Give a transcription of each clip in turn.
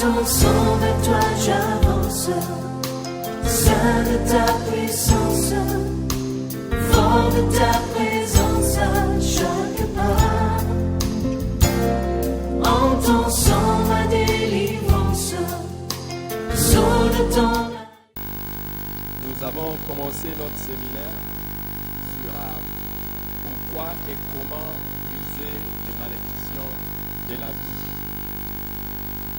ton sang, vers toi j'avance. Saint de ta puissance, fort de ta présence à chaque pas. En ton sang ma délivrance, saut de ton. Nous avons commencé notre séminaire sur pourquoi et comment briser les malédictions de la vie.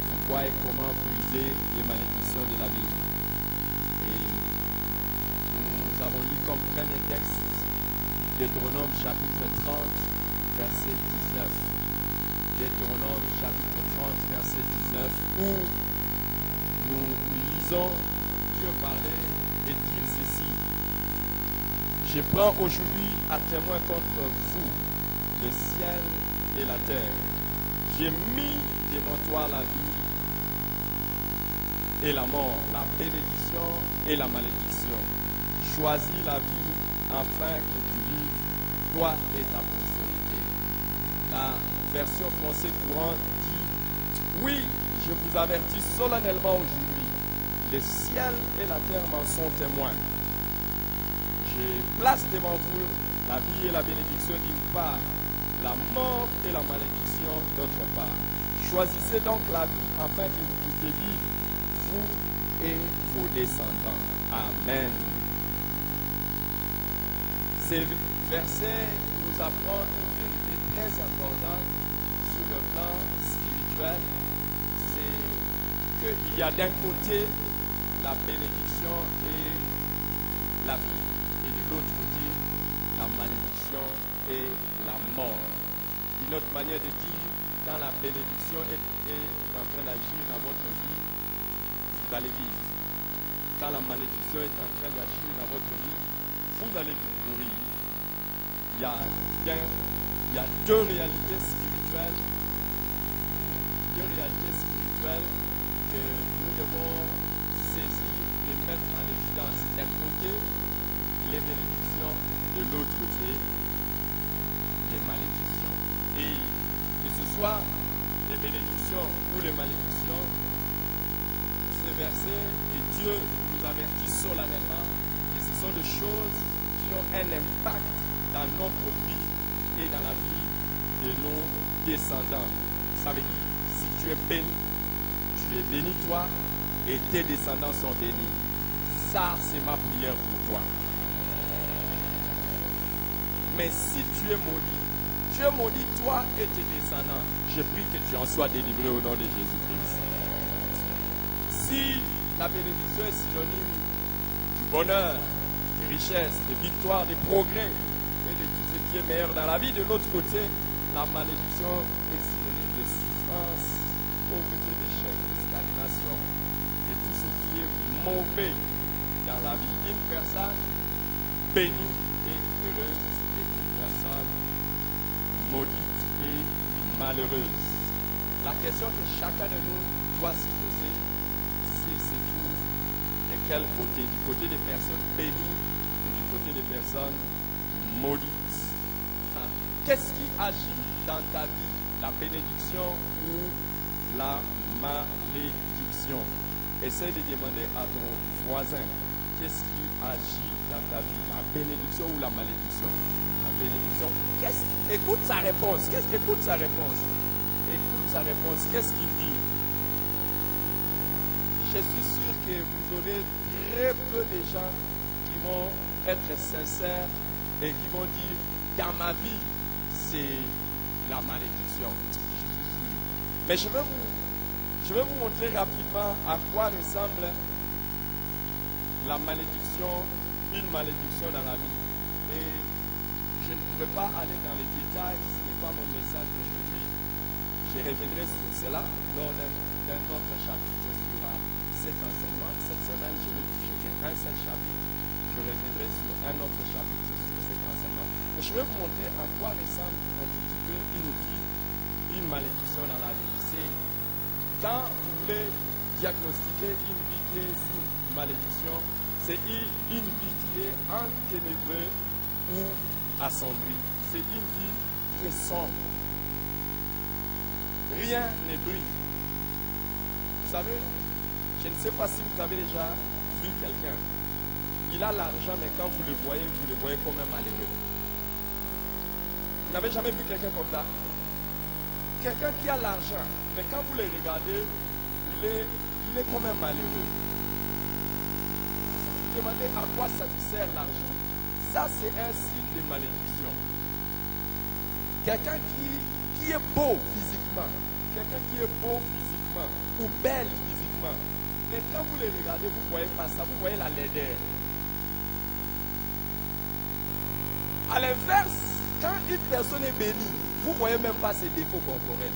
Pourquoi et comment briser les malédictions de la vie. Et nous avons lu comme premier texte Deutéronome chapitre 30, verset 19. Deutéronome chapitre 30, verset 19, où nous lisons Dieu parler et dire ceci. Je prends aujourd'hui à témoin contre vous le ciel et la terre. J'ai mis devant toi la vie et la mort, la bénédiction et la malédiction. Choisis la vie afin que tu vives, toi et ta postérité. La version française courante dit: oui, je vous avertis solennellement aujourd'hui, le ciel et la terre m'en sont témoins. Je place devant vous la vie et la bénédiction d'une part, la mort et la malédiction d'autre part. Choisissez donc la vie afin que vous puissiez vivre, vous et vos descendants. Amen. Ces versets nous apprend une vérité très importante sur le plan spirituel. C'est qu'il y a d'un côté la bénédiction et la vie, et de l'autre côté la malédiction et la mort. Une autre manière de dire, quand la bénédiction est en train d'agir dans votre vie, vous allez vivre. Quand la malédiction est en train d'agir dans votre vie, vous allez mourir. Il y a deux réalités spirituelles que nous devons saisir et mettre en évidence. D'un côté, les bénédictions, de l'autre côté, les malédictions. Et que ce soit les bénédictions ou les malédictions, ce verset et Dieu nous avertit solennellement que ce sont des choses qui ont un impact dans notre vie et dans la vie de nos descendants. Ça veut dire, si tu es béni, tu es béni toi et tes descendants sont bénis. Ça, c'est ma prière pour toi. Mais si tu es maudit toi et tes descendants. Je prie que tu en sois délivré au nom de Jésus-Christ. Si la bénédiction est synonyme du bonheur, des richesses, des victoires, des progrès et de tout ce qui est meilleur dans la vie, de l'autre côté, la malédiction est synonyme de souffrance, de pauvreté, d'échec, de stagnation et tout ce qui est mauvais dans la vie. Une personne bénie et heureuse et une personne maudite et malheureuse. La question que chacun de nous doit se poser, c'est se trouve de quel côté? Du côté des personnes bénies ou du côté des personnes maudites? Qu'est-ce qui agit dans ta vie? La bénédiction ou la malédiction? Essaye de demander à ton voisin, qu'est-ce qui agit dans ta vie? La bénédiction ou la malédiction? La bénédiction. Écoute sa réponse. Écoute sa réponse. Qu'est-ce qu'il dit? Je suis sûr que vous aurez très peu de gens qui vont être sincères et qui vont dire, dans ma vie, c'est la malédiction. Mais je vais vous montrer rapidement à quoi ressemble la malédiction, une malédiction dans la vie. Et je ne pourrais pas aller dans les détails, ce n'est pas mon message d'aujourd'hui. Je reviendrai sur cela lors d'un autre chapitre sur cet enseignement. Cette semaine, je n'ai touché qu'un seul chapitre. Je reviendrai sur un autre chapitre sur cet enseignement. Mais je vais vous montrer à quoi ressemble un petit peu une vie, une malédiction dans la vie. C'est quand vous voulez diagnostiquer une vie qui est sous malédiction, c'est une vie qui est enténébrée ou assombrie. C'est une vie qui est sombre. Rien ne brille. savez, je ne sais pas si vous avez déjà vu quelqu'un. Il a l'argent, mais quand vous le voyez comme un malheureux. Vous n'avez jamais vu quelqu'un comme ça? Quelqu'un qui a l'argent, mais quand vous le regardez, il est comme un malheureux. Vous vous demandez à quoi ça lui sert l'argent. Ça, c'est un signe de malédiction. Quelqu'un qui est beau physiquement, ou belle physiquement, mais quand vous les regardez, vous ne voyez pas ça, vous voyez la laideur. À l'inverse, quand une personne est bénie, vous ne voyez même pas ses défauts corporels.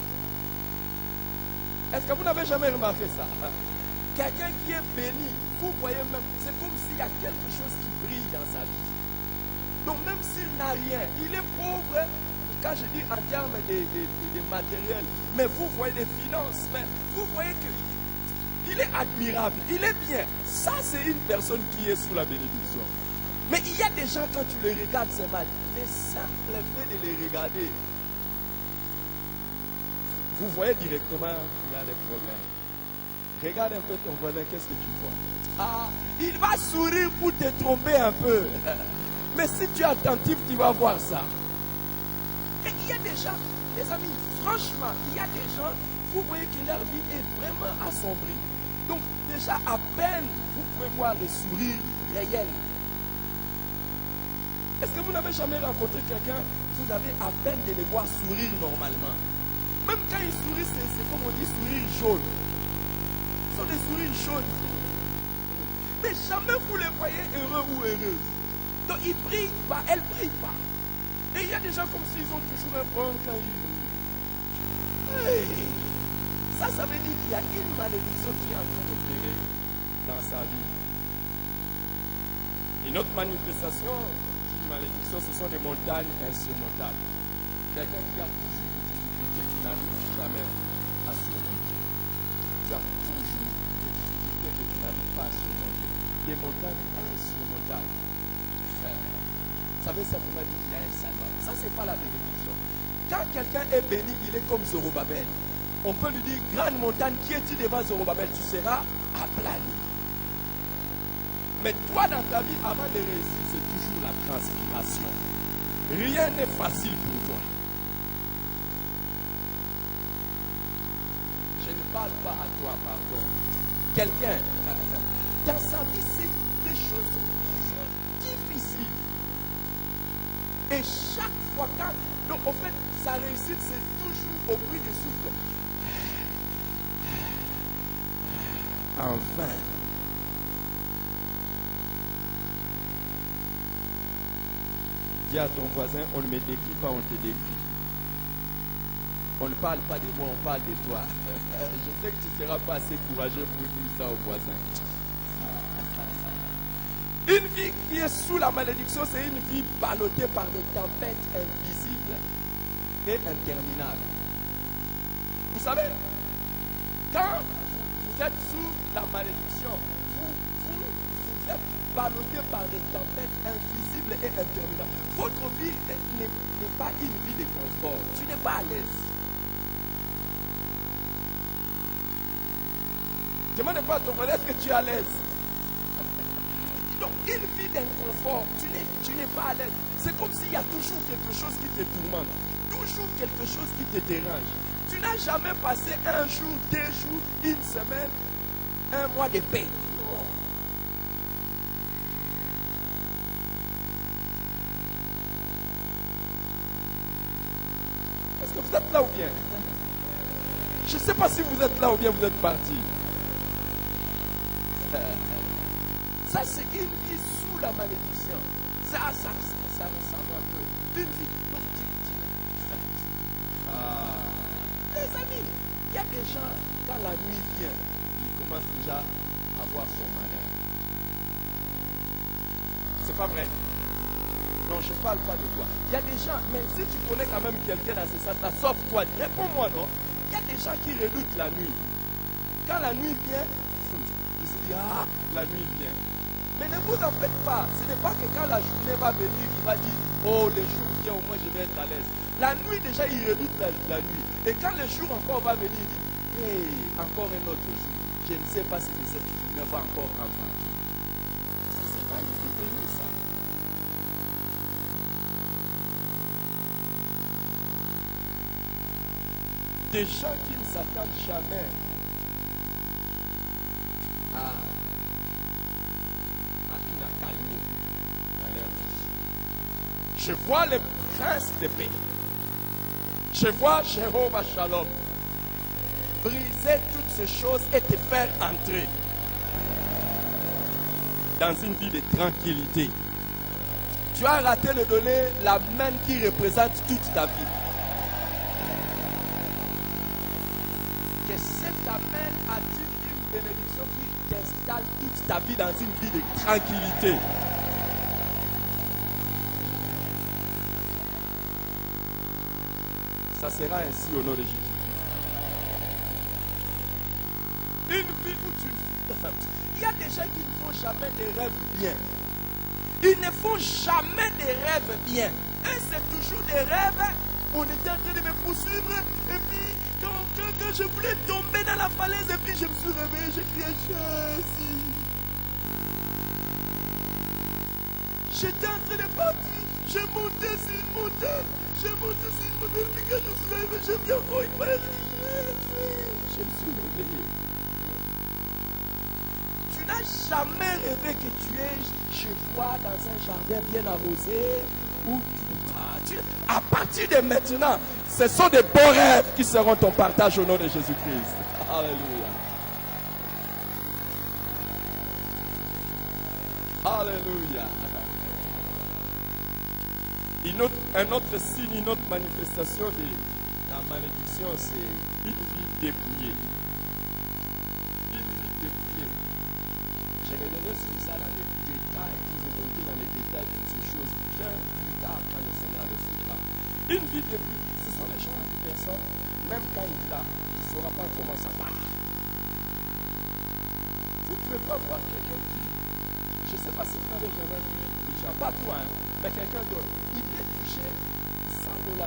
Est-ce que vous n'avez jamais remarqué ça? Quelqu'un qui est béni, vous voyez même, c'est comme s'il y a quelque chose qui brille dans sa vie. Donc même s'il n'a rien, il est pauvre, quand je dis en termes de matériel, mais vous voyez des finances, mais vous voyez qu'il est admirable, il est bien. Ça, c'est une personne qui est sous la bénédiction. Mais il y a des gens, quand tu les regardes, c'est mal. Le simple fait de les regarder, vous voyez directement qu'il y a des problèmes. Regarde un peu ton voisin, qu'est-ce que tu vois? Ah, il va sourire pour te tromper un peu. Mais si tu es attentif, tu vas voir ça. Et il y a des gens, les amis, franchement, il y a des gens, vous voyez que leur vie est vraiment assombrie. Donc déjà, à peine, vous pouvez voir les sourires réels. Est-ce que vous n'avez jamais rencontré quelqu'un, vous avez à peine de les voir sourire normalement? Même quand ils sourient, c'est comme on dit sourire jaune. Ce sont des sourires jaunes. Mais jamais vous les voyez heureux ou heureuses. Donc ils ne brillent pas, elles ne brillent pas. Et il y a des gens comme s'ils ont toujours un problème quand ils... Hey. Ça veut dire qu'il y a une malédiction qui est en train d'opérer dans sa vie. Une autre manifestation d'une malédiction, ce sont des montagnes insurmontables. Quelqu'un qui a toujours des difficultés qui n'arrive jamais à surmonter. Tu as toujours des difficultés que tu n'arrives pas à surmonter. Des montagnes insurmontables. Ça veut simplement dire qu'il y a un salement. Ça, ce n'est pas la bénédiction. Quand quelqu'un est béni, il est comme Zorobabel. On peut lui dire, grande montagne, qui es-tu devant Zorobabel? Tu seras aplani. Mais toi, dans ta vie, avant de réussir, c'est toujours la transpiration. Rien n'est facile pour toi. Je ne parle pas à toi, pardon. Quelqu'un, dans sa vie, c'est des choses difficiles. Et chaque fois quand... Donc en fait, sa réussite, c'est toujours au bruit de souffle. Enfin. Dis à ton voisin, on ne me décrit pas, on te décrit. On ne parle pas de moi, on parle de toi. Je sais que tu ne seras pas assez courageux pour dire ça au voisin. Une vie qui est sous la malédiction, c'est une vie ballottée par des tempêtes invisibles et interminables. Vous savez, quand vous êtes sous la malédiction, vous êtes ballotté par des tempêtes invisibles et interminables. Votre vie n'est pas une vie de confort. Tu n'es pas à l'aise. Demande pas à ton frère, est-ce que tu es à l'aise? Donc, une vie d'inconfort, tu n'es pas à l'aise. C'est comme s'il y a toujours quelque chose qui te tourmente, toujours quelque chose qui te dérange. Tu n'as jamais passé un jour, 2 jours, une semaine, 1 mois de paix. Non. Est-ce que vous êtes là ou bien? Je ne sais pas si vous êtes là ou bien vous êtes parti. Ça, c'est une vie sous la malédiction. Ça ressemble un peu. Une vie. Donc, les amis, il y a des gens, quand la nuit vient, ils commencent déjà à voir son malheur. C'est pas vrai. Non, je ne parle pas de toi. Il y a des gens, mais si tu connais quand même quelqu'un dans ce sens-là, sauf toi, réponds-moi, non? Il y a des gens qui redoutent la nuit. Quand la nuit vient, ils se disent, ah, la nuit vient. Mais ne vous en faites pas. Ce n'est pas que quand la journée va venir, il va dire, oh, le jour vient, au moins je vais être à l'aise. La nuit, déjà, il redoute la nuit. Et quand le jour encore va venir, il dit, hey, encore un autre jour. je ne sais pas ce que cette fille va encore entendre. C'est pas une fille, ça. Des gens qui ne s'attendent jamais à une accalmie dans leur vie. Je vois le prince de paix. Je vois Jéhovah Shalom briser toutes ces choses et te faire entrer dans une vie de tranquillité. Tu as raté de donner la main qui représente toute ta vie. Que cette amène attire une bénédiction qui t'installe toute ta vie dans une vie de tranquillité. Ça sera ainsi au nom de Jésus. Une vie où tu... Il y a des gens qui ne font jamais des rêves bien. Ils ne font jamais des rêves bien. Et c'est toujours des rêves. On était en train de me poursuivre. Et puis, quand je voulais tomber dans la falaise, et puis je me suis réveillé, j'ai crié Jésus. J'étais en train de partir. Je montais sur une montagne. Je montais sur une montagne. Et puis quand je suis réveillé, j'ai vu encore une falaise. Je me suis réveillé. Tu n'as jamais rêvé que tu es chez toi dans un jardin bien arrosé où à partir de maintenant, ce sont des beaux rêves qui seront ton partage au nom de Jésus-Christ. Alléluia. Alléluia. Un autre signe, une autre manifestation de la malédiction, c'est une vie dépouillée. Une vie dépouillée. Je reviendrai sur ça dans les détails, qui vont monter dans les détails de toutes ces choses bien plus tard quand le Seigneur le fera. Une vie dépouillée, ce sont les gens de personnes, même quand il est là, il ne saura pas comment ça marche. Vous ne pouvez pas voir quelqu'un qui, je ne sais pas si vous n'avez jamais vu des gens, pas toi, mais quelqu'un d'autre, il peut toucher $100, $1000,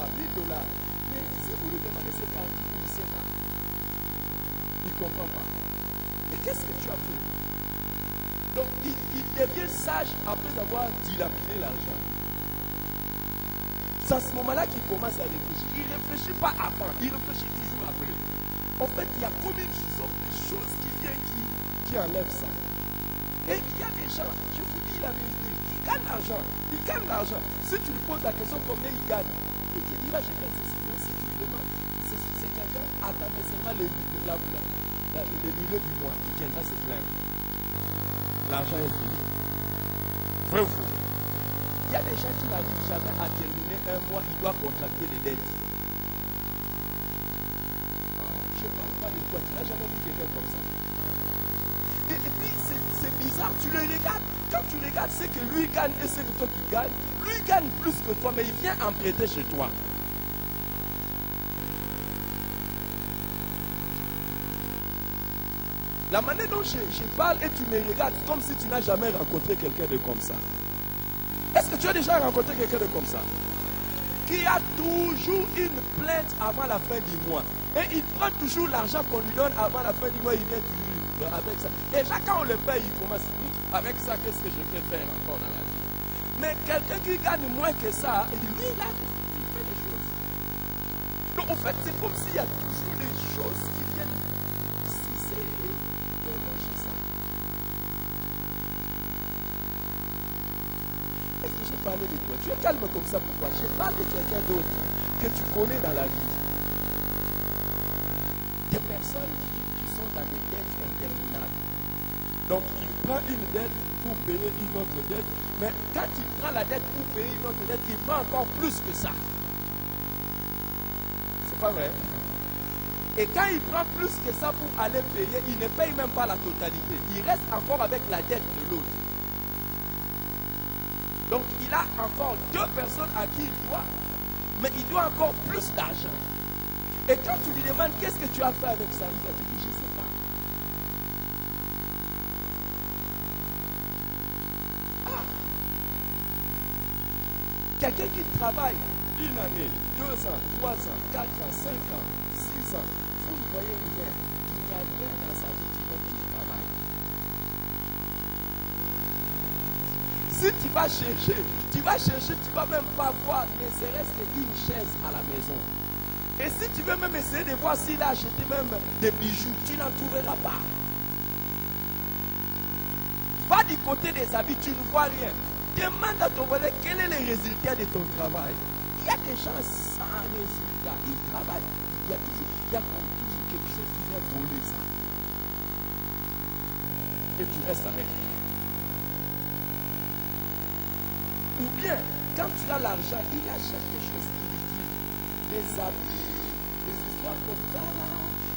mais si vous lui demandez c'est pas qui, il ne sait pas. Il ne comprend pas. Mais qu'est-ce que tu as fait? Donc, il devient sage après avoir dilapidé l'argent. C'est à ce moment-là qu'il commence à réfléchir. Il ne réfléchit pas avant, il réfléchit toujours après. En fait, il y a comme une sorte de chose qui vient qui enlève ça. Et il y a des gens, je vous dis la vérité, qui gagnent l'argent. Ils gagnent l'argent. Si tu lui poses la question combien il gagne, il te dira je gagne ceci. Mais si tu lui demandes, c'est quelqu'un attendait seulement les milieux du mois, il viendra se plaindre. L'argent est fini. Vrai ou faux? Il y a des gens qui n'arrivent jamais à terminer un mois, ils doivent contracter des dettes. Je ne parle pas de toi, tu n'as jamais vu quelqu'un comme ça. Et puis c'est bizarre, tu le regardes, quand tu regardes ce que lui gagne et ce que toi tu gagnes, lui gagne plus que toi, mais il vient emprunter chez toi. La manière dont je parle et tu me regardes comme si tu n'as jamais rencontré quelqu'un de comme ça. Est-ce que tu as déjà rencontré quelqu'un de comme ça? Qui a toujours une plainte avant la fin du mois. Et il prend toujours l'argent qu'on lui donne avant la fin du mois, il vient toujours avec ça. Déjà quand on le paye, il commence avec ça, qu'est-ce que je peux faire encore dans la vie? Mais quelqu'un qui gagne moins que ça, il dit, lui là, il fait des choses. Donc en fait, c'est comme s'il y a toujours des choses qui viennent ciser et déranger ça. Est-ce que j'ai parlé de toi? Tu es calme comme ça, pourquoi? Je parle de quelqu'un d'autre que tu connais dans la vie. Des personnes qui sont dans des dettes interminables. Donc, il prend une dette pour payer une autre dette. Mais quand il prend la dette pour payer une autre dette, il prend encore plus que ça. C'est pas vrai? Et quand il prend plus que ça pour aller payer, il ne paye même pas la totalité. Il reste encore avec la dette de l'autre. Donc, il a encore deux personnes à qui il doit, mais il doit encore plus d'argent. Et quand tu lui demandes qu'est-ce que tu as fait avec ça, il va te dire, je ne sais pas. Ah! Quelqu'un qui travaille 1 année, 2 ans, 3 ans, 4 ans, 5 ans, 6 ans, vous ne voyez rien. Il n'y a rien dans sa vie qui Si tu vas chercher, tu vas même pas voir ne serait-ce qu'une chaise à la maison. Et si tu veux même essayer de voir s'il a acheté même des bijoux, tu n'en trouveras pas. Va du côté des habits, tu ne vois rien. Demande à ton voisin quel est le résultat de ton travail. Il y a des gens sans résultat. Ils travaillent. Il y a comme toujours quelque chose qui vient voler ça. Et tu restes avec. Ou bien, quand tu as l'argent, il achète des choses inutiles. Des habits, des histoires comme ça.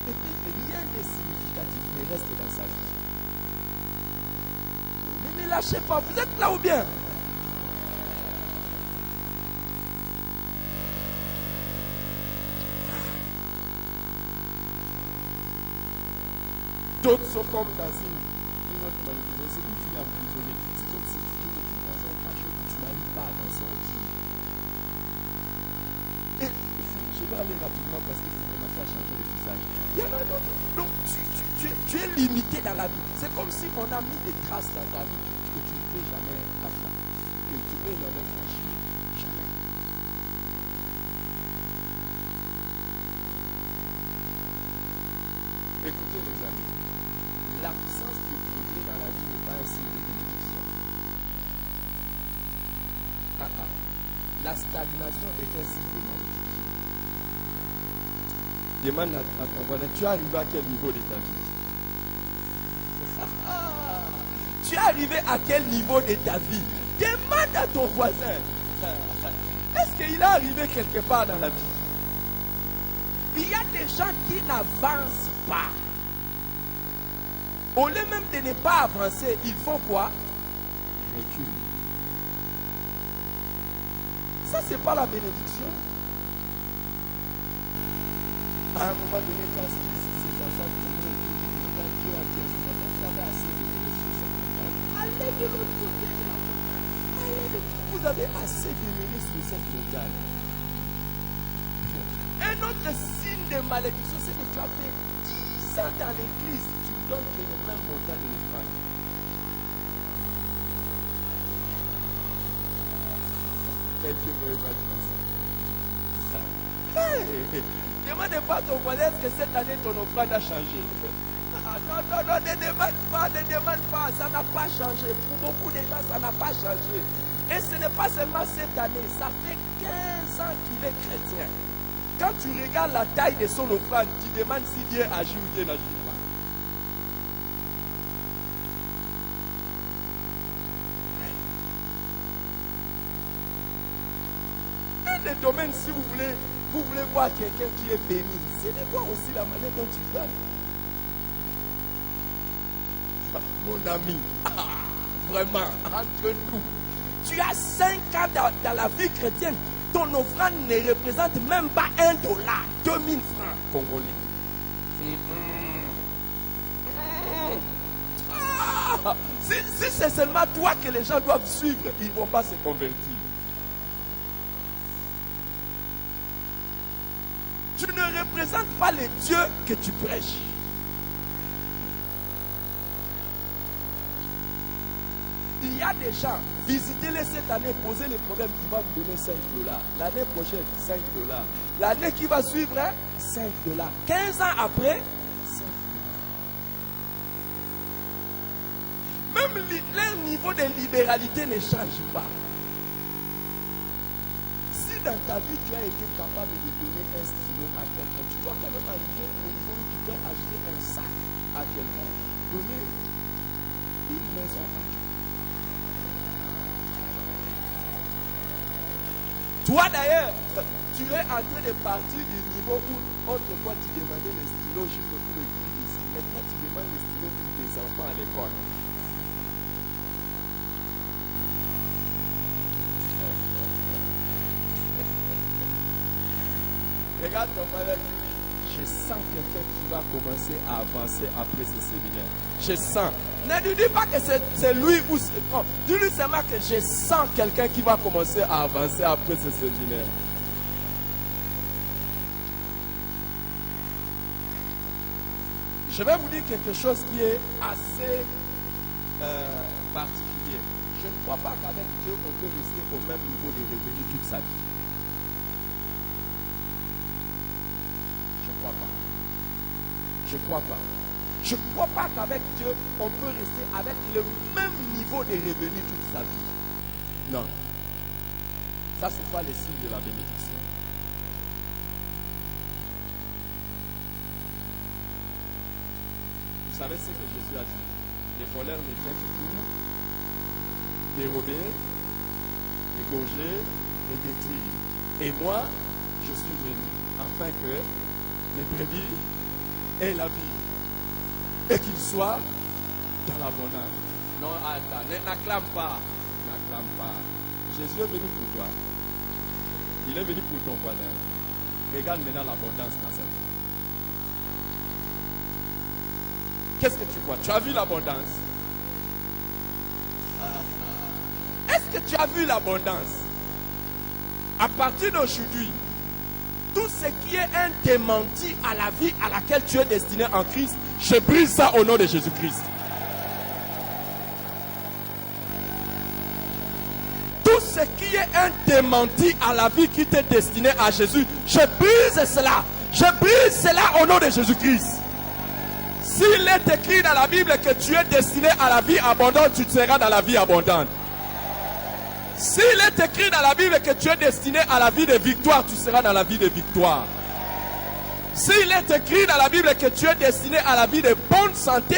Et puis rien de significatif ne reste dans sa vie. Mais ne lâchez pas, vous êtes là ou bien? D'autres sont comme dans une autre manifestation. C'est une fille emprisonnée. C'est comme si tu es dans un cachot que tu n'arrives pas à t'en sortir. Et je vais aller rapidement parce qu'il faut commencer à changer de visage. Il y en a d'autres. Donc tu es limité dans la vie. C'est comme si on a mis des traces dans ta vie que tu ne peux jamais avoir. Que tu peux jamais franchir. Jamais. Écoutez les amis. L'absence de progrès dans la vie n'est pas un signe de bénédiction. La stagnation est un signe de malédiction. Demande à ton voisin, tu es arrivé à quel niveau de ta vie? Tu es arrivé à quel niveau de ta vie? Demande à ton voisin. Est-ce qu'il est arrivé quelque part dans la vie? Il y a des gens qui n'avancent pas. Au lieu même de ne pas avancer, ils font quoi? Reculent. Ça, c'est pas la bénédiction. À un moment donné, quand ces enfants tournent autour de nous, quand Dieu a dit, vous avez assez de bénédictions, allez de l'autre côté de la montagne. Vous avez assez de sur cette montagne. Un autre signe de malédiction, c'est que tu as fait 10 ans dans l'église. Donc, le même montant de l'offrande. Thank you very much. Hey, demande pas à ton voisin est-ce que cette année ton offrande a changé. Non, ne demande pas, ça n'a pas changé. Pour beaucoup de gens, ça n'a pas changé. Et ce n'est pas seulement cette année, ça fait 15 ans qu'il est chrétien. Quand tu regardes la taille de son offrande, tu demandes si Dieu agit ou Dieu n'agit pas. Les domaines, si vous voulez voir quelqu'un qui est béni, c'est de voir aussi la manière dont tu donnes. Mon ami, vraiment, entre nous, tu as 5 ans dans la vie chrétienne, ton offrande ne représente même pas $1, 2000 francs congolais. Si c'est seulement toi que les gens doivent suivre, ils ne vont pas se convertir. Tu ne représentes pas le Dieu que tu prêches. Il y a des gens, visitez-les cette année, posez les problèmes qui vont vous donner $5. L'année prochaine, $5. L'année qui va suivre, $5. 15 ans après, $5. Même leur niveau de libéralité ne change pas. Si dans ta vie tu as été capable de donner un stylo à quelqu'un, tu dois quand même arriver au niveau où tu peux acheter un sac à quelqu'un, donner une maison à quelqu'un. Toi d'ailleurs, tu es en train de partir du niveau où autrefois tu demandais les stylos, je peux plus écrire ici. Maintenant tu demandes les stylos pour tes enfants à l'école. Regarde ton frère, je sens quelqu'un qui va commencer à avancer après ce séminaire. Je sens. Ne lui dis pas que c'est lui ou c'est toi. Dis-lui seulement que je sens quelqu'un qui va commencer à avancer après ce séminaire. Je vais vous dire quelque chose qui est assez particulier. Je ne crois pas qu'avec Dieu, on peut rester au même niveau de revenus toute sa vie. Je ne crois pas. Je ne crois pas. Je ne crois pas qu'avec Dieu, on peut rester avec le même niveau de revenus toute sa vie. Non. Ça, ce n'est pas le signe de la bénédiction. Vous savez ce que Jésus a dit? Les voleurs ne viennent que pour dérober, égorger et détruire. Et moi, je suis venu afin que les brebis aient la vie et qu'ils soient dans l'abondance. Non, attends, n'acclame pas. N'acclame pas. Jésus est venu pour toi. Il est venu pour ton voisin. Regarde maintenant l'abondance dans sa vie. Qu'est-ce que tu vois? Tu as vu l'abondance? Est-ce que tu as vu l'abondance? À partir d'aujourd'hui, tout ce qui est un démenti à la vie à laquelle tu es destiné en Christ, je brise ça au nom de Jésus-Christ. Tout ce qui est un démenti à la vie qui t'est destiné à Jésus, je brise cela. Je brise cela au nom de Jésus-Christ. S'il est écrit dans la Bible que tu es destiné à la vie abondante, tu seras dans la vie abondante. S'il est écrit dans la Bible que tu es destiné à la vie de victoire, tu seras dans la vie de victoire. S'il est écrit dans la Bible que tu es destiné à la vie de bonne santé,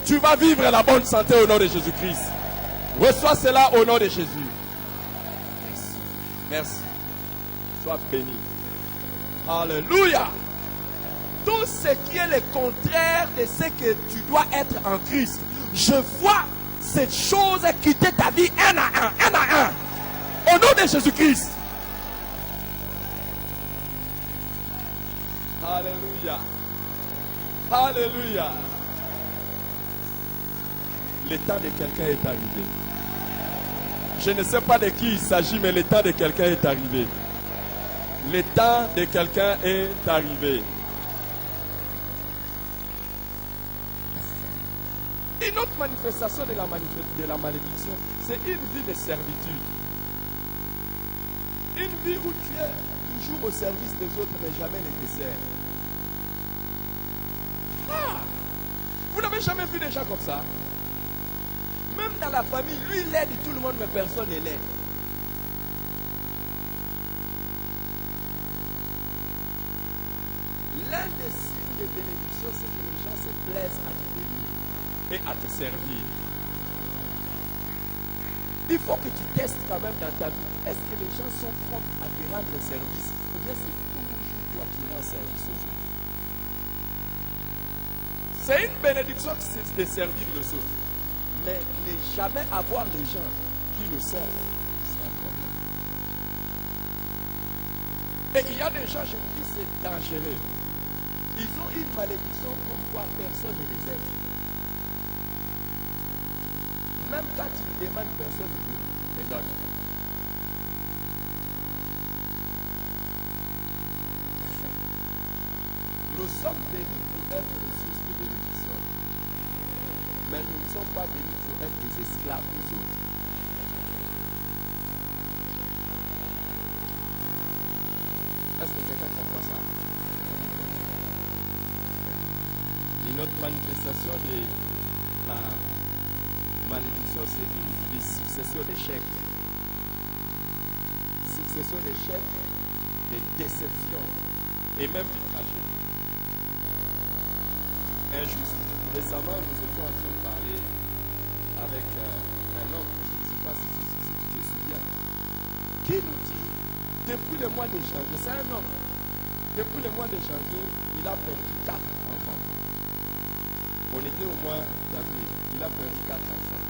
tu vas vivre la bonne santé au nom de Jésus-Christ. Reçois cela au nom de Jésus. Merci. Merci. Sois béni. Alléluia. Tout ce qui est le contraire de ce que tu dois être en Christ, je vois cette chose quitter ta vie un à un. Au nom de Jésus-Christ. Alléluia. Alléluia. Le temps de quelqu'un est arrivé. Je ne sais pas de qui il s'agit, mais le temps de quelqu'un est arrivé. Le temps de quelqu'un est arrivé. Une autre manifestation de la malédiction, c'est une vie de servitude. Une vie où tu es toujours au service des autres, mais jamais ne te sers. Vous n'avez jamais vu des gens comme ça? Même dans la famille, lui il aide tout le monde, mais personne ne l'aide. L'un des signes de bénédiction, c'est que les gens se plaisent à te bénir et à te servir. Il faut que tu testes quand même dans ta vie. Est-ce que les gens sont prompts à te rendre service? Ou bien c'est toujours toi qui rends service aux autres? C'est une bénédiction de servir les autres. Mais ne jamais avoir les gens qui nous servent, c'est un problème. Et il y a des gens, je vous dis, c'est dangereux. Ils ont une malédiction comme quoi personne ne les aide. Même quand ils demandent, personne ne les donne. Nous sommes bénis pour être des sources de bénédiction. Mais nous ne sommes pas bénis pour être des esclaves des autres. Est-ce que quelqu'un comprend ça? Une autre manifestation de la malédiction, c'est une vie de succession d'échecs. Succession d'échecs, de déceptions et même de tragédies. Injuste. Récemment, nous étions en train de parler avec un homme, je ne sais pas si tu te souviens, qui nous dit, depuis le mois de janvier, c'est un homme, depuis le mois de janvier, il a perdu 4 enfants. On était au mois d'avril, il a perdu 4 enfants.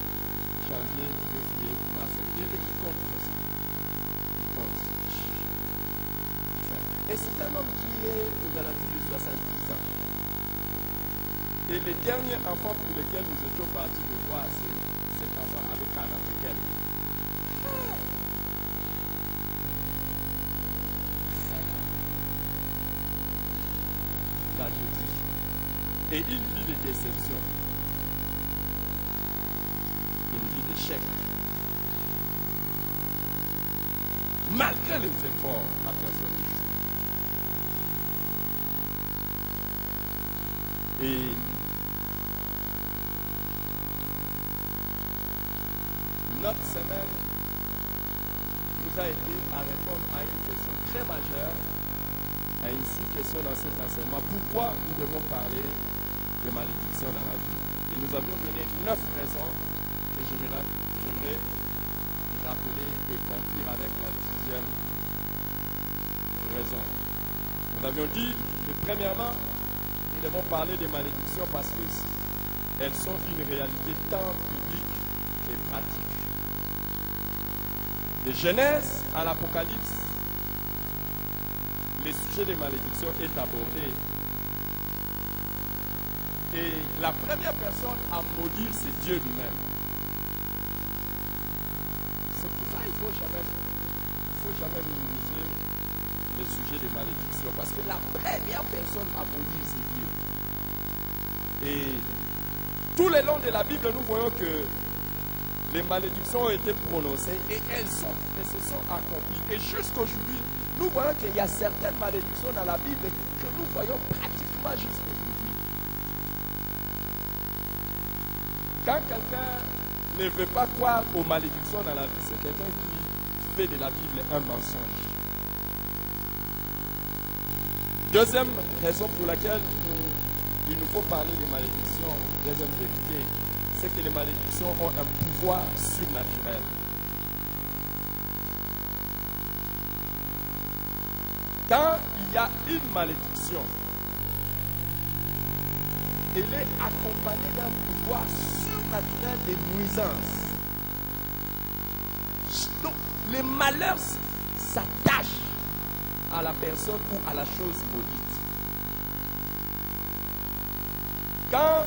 Janvier, février, mars, il compte comme ça. Il compte. Et c'est un homme qui est aux alentours de 70 ans. Et le dernier enfant pour lequel nous étions partis de voir, c'est cet enfant avec 40 et quelques. Tragédie. Et une vie de déception. Une vie d'échec. Malgré les efforts, la personne échoue. Et notre semaine nous a aidé à répondre à une question très majeure, à une sous-question dans cet enseignement. Pourquoi nous devons parler de malédiction dans la vie? Et nous avions donné 9 raisons que j'aimerais rappeler et conclure avec la 10e raison. Nous avions dit que premièrement, nous devons parler des malédictions parce qu'elles sont une réalité tant biblique que pratique. De Genèse à l'Apocalypse, le sujet des malédictions est abordé. Et la première personne à maudire, c'est Dieu lui-même. C'est pour ça qu'il ne faut jamais minimiser le sujet des malédictions. Parce que la première personne à maudire, c'est Dieu. Et tout le long de la Bible, nous voyons que les malédictions ont été prononcées et elles se sont accomplies. Et jusqu'aujourd'hui, nous voyons qu'il y a certaines malédictions dans la Bible que nous voyons pratiquement jusqu'aujourd'hui. Quand quelqu'un ne veut pas croire aux malédictions dans la vie, c'est quelqu'un qui fait de la Bible un mensonge. Deuxième raison pour laquelle il nous faut parler des malédictions, deuxième vérité, c'est que les malédictions ont un pouvoir surnaturel. Quand il y a une malédiction, elle est accompagnée d'un pouvoir surnaturel de nuisance. Donc, les malheurs s'attachent à la personne ou à la chose maudite. Quand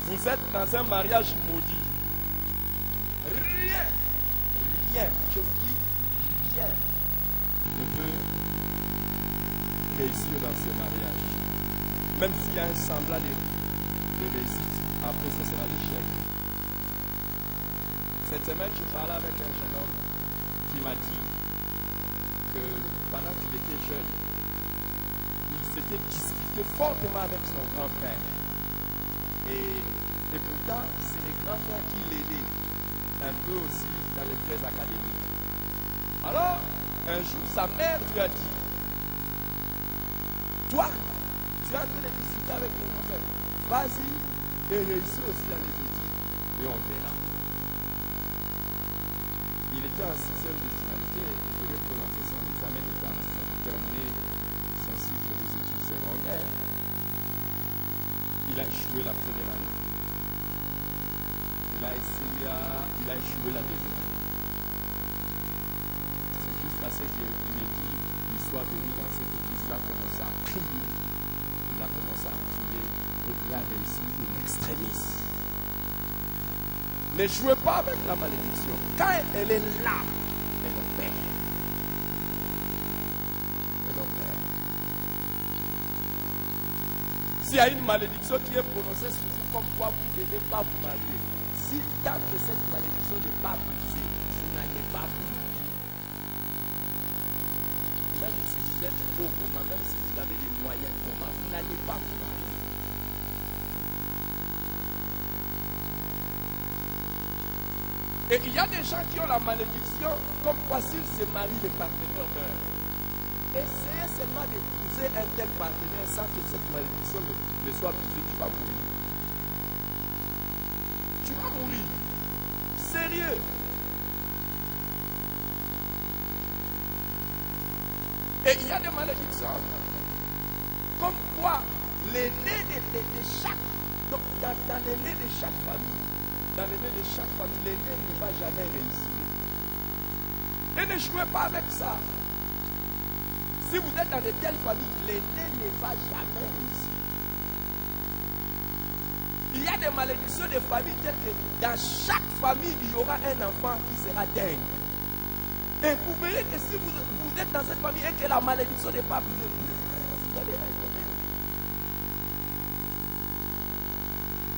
vous êtes dans un mariage maudit, rien, je vous dis, rien ne peut réussir dans ce mariage. Même s'il y a un semblant de réussite, après ce sera l'échec. Cette semaine, je parlais avec un jeune homme qui m'a dit que pendant qu'il était jeune, il s'était disputé fortement avec son grand frère. Et pourtant, c'est les grands frères qui l'aidaient un peu aussi dans les frères académiques. Alors, un jour, sa mère lui a dit, toi, tu es en train de discuter avec ton grand frère. Vas-y et réussis aussi dans les études. Et on verra. Il était en 6e de finalité, il devait présenter son examen d'État pour terminer son cycle des études secondaires. Il a échoué la première année. Il a échoué la deuxième année. C'est juste à ce qu'il me dit qu'il soit venu dans cette église, il a commencé à prier. Il a commencé à prier et il a réussi une extrémiste. Ne jouez pas avec la malédiction. Quand elle est là, elle opère. Elle opère. S'il y a une malédiction qui est prononcée sur vous comme quoi vous ne devez pas vous marier, si tant que cette malédiction n'est pas brisée, vous n'allez pas vous marier. Même si vous êtes beau comment, même si vous avez des moyens comment, vous n'allez pas vous marier. Et il y a des gens qui ont la malédiction comme quoi s'ils se marient, les partenaires meurent. Essayez seulement d'épouser un tel partenaire sans que cette malédiction ne soit brisée. Tu vas mourir. Tu vas mourir. Sérieux. Et il y a des malédictions. Comme quoi l'aîné de chaque, donc dans l'aîné de chaque famille, l'aîné ne va jamais réussir. Et ne jouez pas avec ça. Si vous êtes dans de telles familles, l'aîné ne va jamais réussir. Il y a des malédictions de familles telles que dans chaque famille, il y aura un enfant qui sera dingue. Et vous verrez que si vous êtes dans cette famille et que la malédiction n'est pas brisée, vous allez être dingue.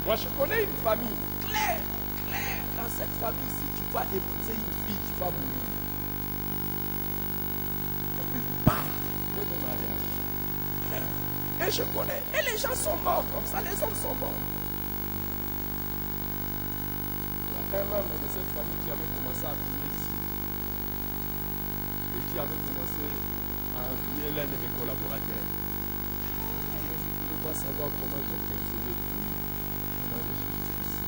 Moi, je connais une famille claire. Dans cette famille, si tu vas épouser une fille, tu vas mourir. pas de mon mariage. Et je connais. Et les gens sont morts comme ça. Les hommes sont morts. Il y a un membre de cette famille qui avait commencé à tourner ici. Et qui avait commencé à envier l'un de mes collaborateurs. Je ne pouvais pas savoir comment j'ai intercédé pour lui. Au nom de Jésus-Christ.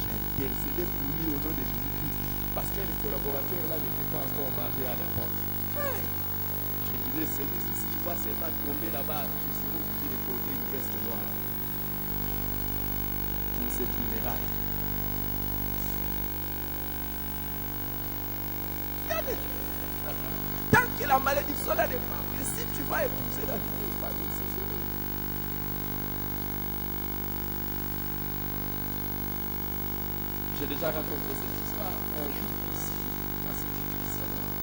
J'ai intercédé pour lui au nom de Jésus-Christ. Parce que les collaborateurs là n'étaient pas encore mariés à l'époque. Je disais, celui-ci, s'il va seulement tomber là-bas, je serai obligé de porter une veste noire. Pour ses funérailles. Tant que la malédiction là n'est pas prise, si tu vas épouser la vie famille, c'est fini. J'ai déjà raconté cette histoire un jour ici, dans cette église,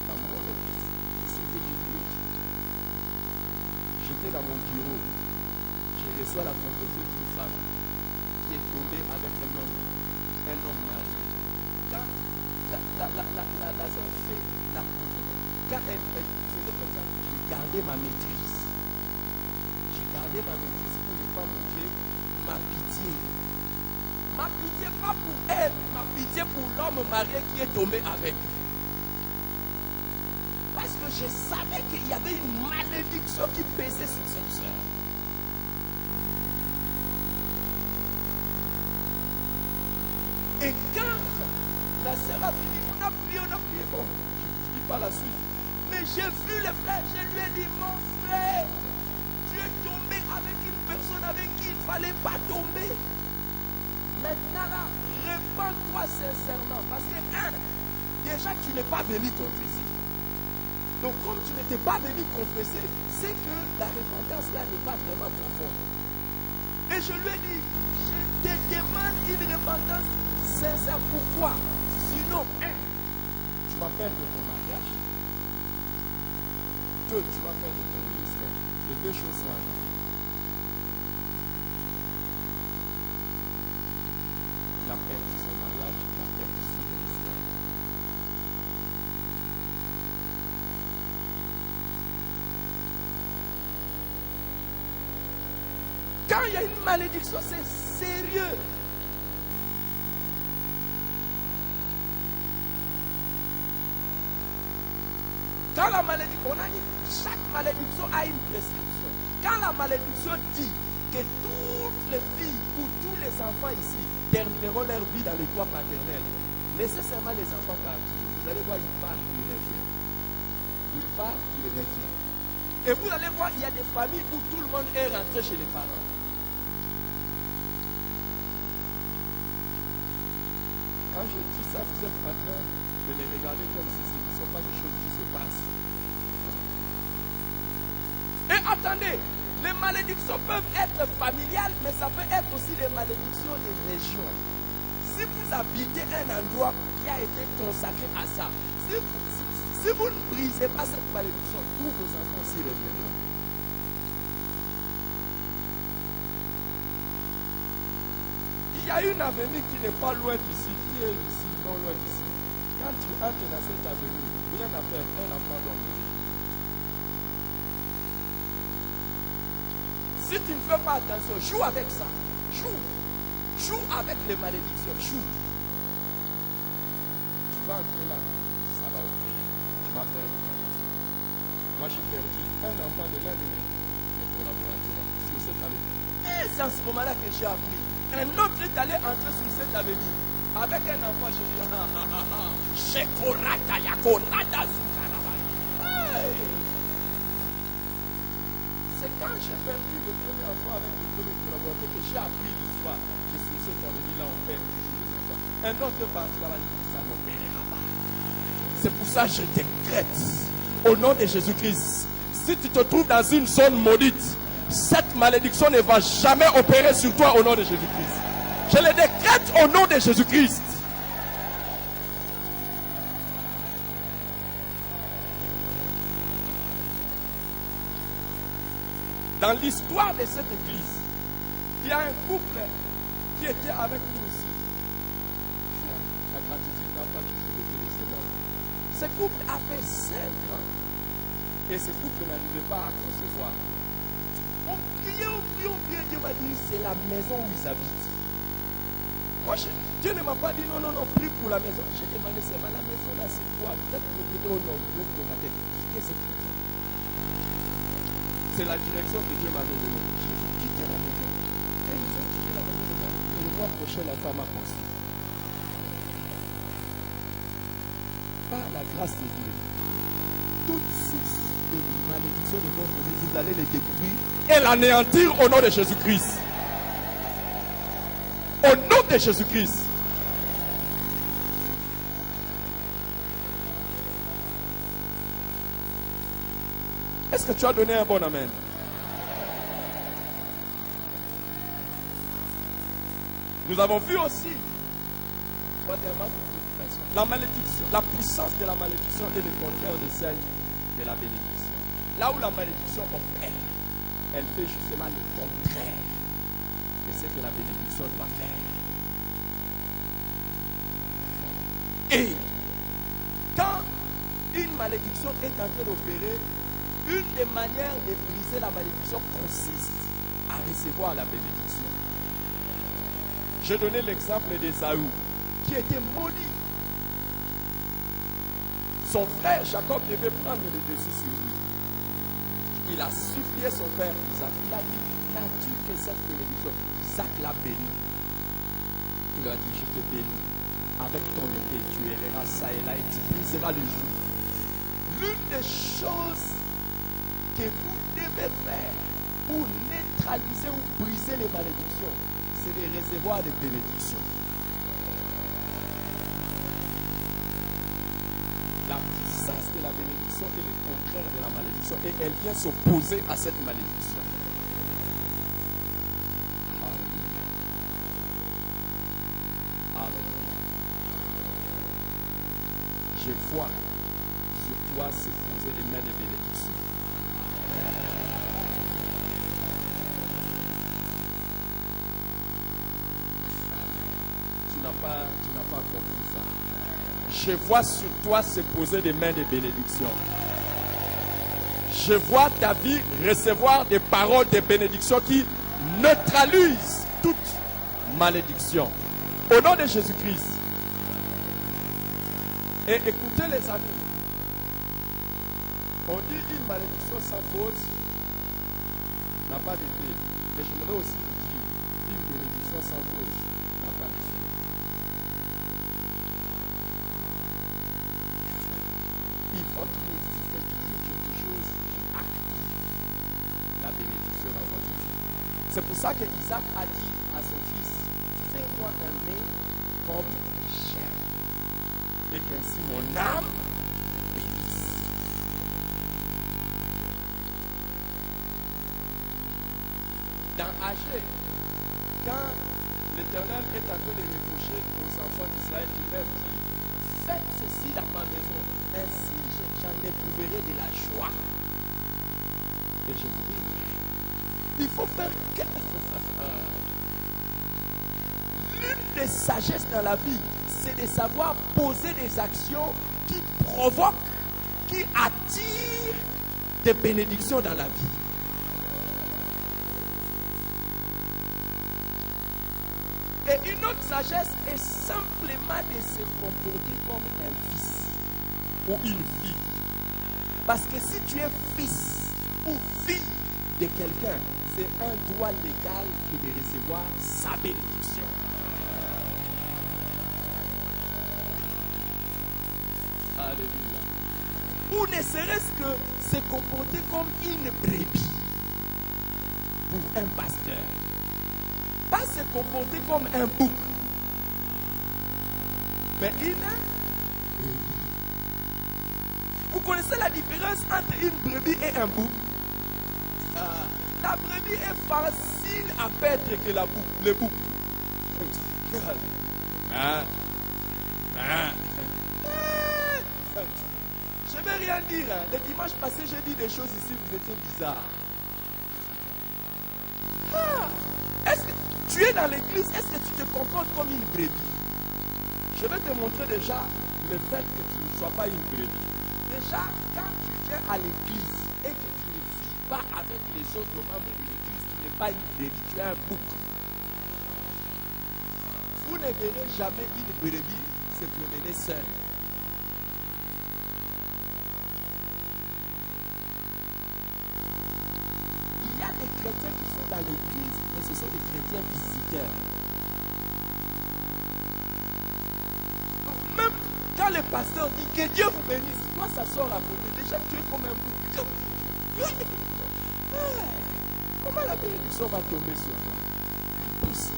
dans mon église. J'étais dans mon bureau, je reçois la confession d'une femme qui est tombée avec un homme marié. Quand la soeur fait la confession, quand elle faisait comme ça, j'ai gardé ma maîtrise. J'ai gardé ma maîtrise pour ne pas montrer ma pitié. Ma pitié pas pour elle, ma pitié pour l'homme marié qui est tombé avec. Parce que je savais qu'il y avait une malédiction qui pesait sur cette soeur. Et quand la sœur a fini, on a prié, bon, je ne dis pas la suite. Mais j'ai vu le frère, je lui ai dit, mon frère, tu es tombé avec une personne avec qui il ne fallait pas tomber. Maintenant là, répands-toi sincèrement. Parce que, déjà tu n'es pas venu confesser. Donc comme tu n'étais pas venu confesser, c'est que la repentance là n'est pas vraiment profonde. Et je lui ai dit, je te demande une repentance sincère. Pourquoi? Sinon, tu vas perdre ton mariage. 2, tu vas perdre ton ministère. Les deux choses sont arrivées. La perte de son mariage, la perte de son ministère. Quand il y a une malédiction, c'est sérieux. Quand la malédiction, on a dit, chaque malédiction a une prescription. Quand la malédiction dit que toutes les filles ou tous les enfants ici termineront leur vie dans les toits paternels, laissez seulement les enfants partir. Vous allez voir, ils partent, ils reviennent. Ils partent, ils reviennent. Et vous allez voir, il y a des familles où tout le monde est rentré chez les parents. Quand je dis ça, vous êtes en train de les regarder comme si ce ne sont pas des choses qui se passent. Et attendez, les malédictions peuvent être familiales, mais ça peut être aussi des malédictions des régions. Si vous habitez un endroit qui a été consacré à ça, si vous ne brisez pas cette malédiction, tous vos enfants s'y reviendront. Il y a une avenue qui n'est pas loin d'ici, qui est ici, non loin d'ici. Quand tu entres dans cette avenue, rien à faire, un enfant doit mourir. Si tu ne fais pas attention, joue avec ça. Joue avec les malédictions. Joue. Tu vas entrer là, ça va opérer. Tu vas perdre. Moi, j'ai perdu un enfant de l'un de mes collaborateurs sur cette avenue. Et c'est à ce moment-là que j'ai appris. Un autre est allé entrer sur cette avenue. Avec un enfant, je dis, Shekorata Yakonada Zukarabay. C'est quand j'ai perdu le premier enfant avec le premier collaborateur que j'ai appris l'histoire. Je suis sur cette avenue-là, on perd toujours les enfants. Un autre est parti là-bas, je dis, ça m'opérera pas. C'est pour ça que je décrète, au nom de Jésus-Christ, si tu te trouves dans une zone maudite, cette malédiction ne va jamais opérer sur toi au nom de Jésus-Christ. Je le décrète au nom de Jésus-Christ. Dans l'histoire de cette église, il y a un couple qui était avec nous aussi. La gratitude n'a pas toujours été de ce monde. Ce couple a fait 5 ans. Et ce couple n'arrivait pas à concevoir. On priait, Dieu m'a dit, c'est la maison où ils habitent. Moi, Dieu ne m'a pas dit, non, prie pour la maison. J'ai demandé seulement, la maison là, c'est quoi? Peut-être que vous au nord, vous locataire. Quittez cette maison. C'est la direction que Dieu m'avait donnée. J'ai dit, quittez la maison. Et ils ont quitté la maison. Et le mois prochain, la femme a construit. Par la grâce de Dieu, toute source de malédiction de votre vie, vous allez les découvrir et l'anéantir au nom de Jésus-Christ. Au nom de Jésus-Christ. Est-ce que tu as donné un bon amen? Nous avons vu aussi, la malédiction, la puissance de la malédiction est le contraire de celle de la bénédiction. Là où la malédiction opère, elle fait justement le contraire de ce que la bénédiction doit faire. Et quand une malédiction est en train d'opérer, une des manières de briser la malédiction consiste à recevoir la bénédiction. J'ai donné l'exemple d'Ésaü, qui était maudit. Son frère Jacob devait prendre le dessus sur lui. Il a supplié son père Isaac. Il a dit, n'as-tu que cette bénédiction? Isaac l'a béni. Il a dit, je te bénis. Avec ton épée, tu héreras ça et là et tu briseras le joug. L'une des choses que vous devez faire pour neutraliser ou briser les malédictions, c'est de recevoir des bénédictions. La puissance de la bénédiction est le contraire de la malédiction et elle vient s'opposer à cette malédiction. Alléluia. Je vois sur toi se poser les mains de bénédiction. Tu n'as pas compris ça. Je vois sur toi se poser des mains de bénédiction. Je vois ta vie recevoir des paroles de bénédiction qui neutralisent toute malédiction. Au nom de Jésus-Christ. Et écoutez les amis. On dit une malédiction sans cause n'a pas d'effet. Mais j'aimerais aussi vous dire, une bénédiction sans cause n'a pas d'effet. Il faut qu'il existe toujours quelque chose qui active la bénédiction dans votre vie. C'est pour ça que Isaac a dit à son fils, fais-moi un nez comme chair, et qu'ainsi mon âme bénisse. Dans Agé, quand l'Éternel est en train de reprocher aux enfants d'Israël, il leur dit, faites ceci dans ma maison, ainsi j'en éprouverai de la joie. Et je vous dis, il faut faire quelque chose. L'une des sagesses dans la vie, c'est de savoir poser des actions qui provoquent, qui attirent des bénédictions dans la vie. Et une autre sagesse est simplement de se comporter comme un fils ou une fille. Parce que si tu es fils ou fille de quelqu'un, c'est un droit légal que de recevoir sa bénédiction. Alléluia. Ou ne serait-ce que se comporter comme une brebis pour un pasteur. Pas se comporter comme un bouc, mais une brebis. Vous connaissez la différence entre une brebis et un bouc? La brebis est facile à perdre que le bouc. Je ne vais rien dire. Le dimanche passé, j'ai dit des choses ici, vous étiez bizarres. Est-ce que tu es dans l'église, est-ce que tu te comportes comme une brebis? Je vais te montrer déjà le fait que tu sois pas une brebis. Déjà, quand tu viens à l'église et que tu ne vis pas avec les autres membres de l'église, tu n'es pas une brebis, tu es un bouc. Vous ne verrez jamais une brebis se promener seule. Il y a des chrétiens qui sont dans l'église, mais ce sont des chrétiens visiteurs. Donc même quand le pasteur dit que Dieu vous bénisse, toi ça sort à côté. Déjà tu es comme un bouc. Comment la bénédiction va tomber sur toi? Impossible.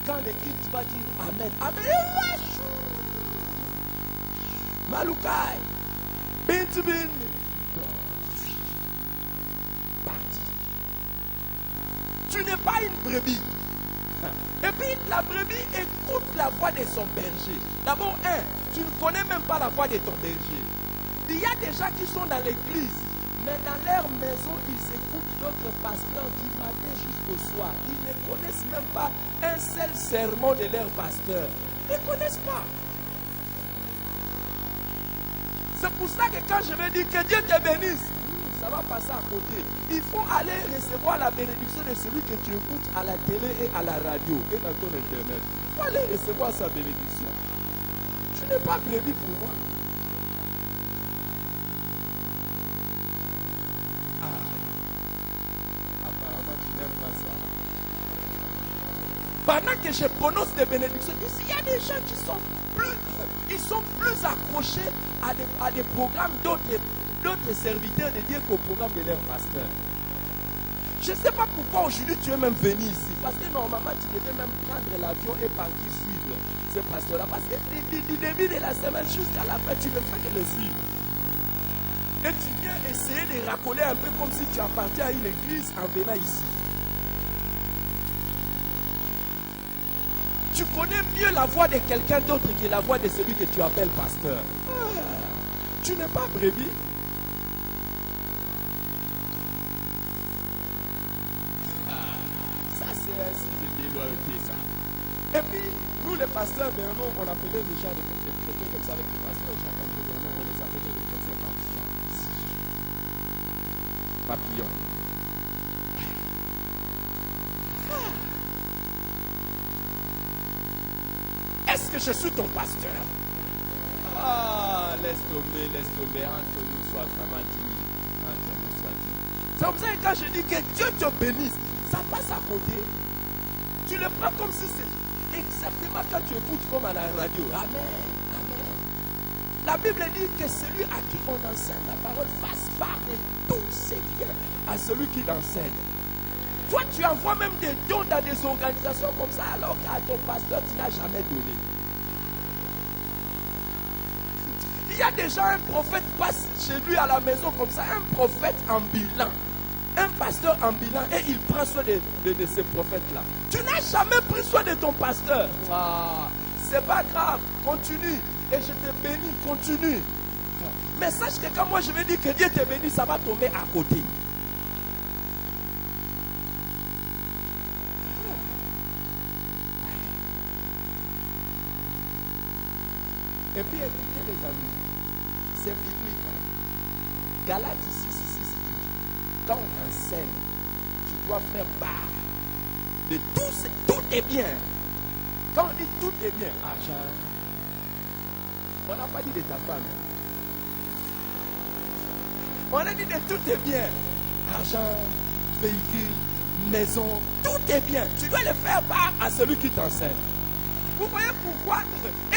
Quand l'église va dire Amen, Amen, Maloukai, Bintubin, parti. Tu n'es pas une brebis. Et puis la brebis écoute la voix de son berger. D'abord, tu ne connais même pas la voix de ton berger. Il y a des gens qui sont dans l'église, mais dans leur maison, ils écoutent d'autres pasteurs du matin jusqu'au soir. Ils ne connaissent même pas un seul sermon de leur pasteur. Ils ne connaissent pas. C'est pour ça que quand je vais dire que Dieu te bénisse, ça va passer à côté. Il faut aller recevoir la bénédiction de celui que tu écoutes à la télé et à la radio et dans ton internet. Il faut aller recevoir sa bénédiction. Tu n'es pas brebis pour moi. Apparemment, tu n'aimes pas ça. Pendant que je prononce des bénédictions, il y a des gens qui sont plus accrochés à des programmes d'autres serviteurs de Dieu qu'au programme de leur pasteur. Je ne sais pas pourquoi aujourd'hui tu es même venu ici. Parce que normalement tu devais même prendre l'avion et partir suivre ce pasteur-là. Parce que du début de la semaine jusqu'à la fin, tu ne fais que le suivre. Et tu viens essayer de racoler un peu comme si tu appartiens à une église en venant ici. Tu connais mieux la voix de quelqu'un d'autre que la voix de celui que tu appelles pasteur. Tu n'es pas brebis. Ça c'est un signe de déloyauté ça. Et puis, nous les pasteurs, vraiment, on appelait les gens des chrétiens comme ça avec les pasteurs, on les appelait les chrétiens papillons. Est-ce que je suis ton pasteur? Laisse tomber, entre nous soit vraiment dit. Entre nous soit dit. C'est comme ça que quand je dis que Dieu te bénisse, ça passe à côté. Tu le prends comme si c'est exactement quand tu écoutes comme à la radio. Amen. La Bible dit que celui à qui on enseigne la parole fasse part de tous ses biens à celui qui l'enseigne. Toi, tu envoies même des dons dans des organisations comme ça, alors qu'à ton pasteur, tu n'as jamais donné. Il y a déjà un prophète passe chez lui à la maison comme ça, un prophète ambulant, un pasteur ambulant, et il prend soin de ces prophètes-là. Tu n'as jamais pris soin de ton pasteur. C'est pas grave, continue. Et je te bénis, continue. Mais sache que quand moi je vais dire que Dieu te bénit, ça va tomber à côté. Et puis écoutez les amis, c'est biblique. Galates 6 dit, quand on t'enseigne, tu dois faire part de tout est bien. Quand on dit tout est bien, argent. On n'a pas dit de ta femme. On a dit de tout est bien. Argent, véhicule, maison, tout est bien. Tu dois le faire part à celui qui t'enseigne. Vous voyez pourquoi?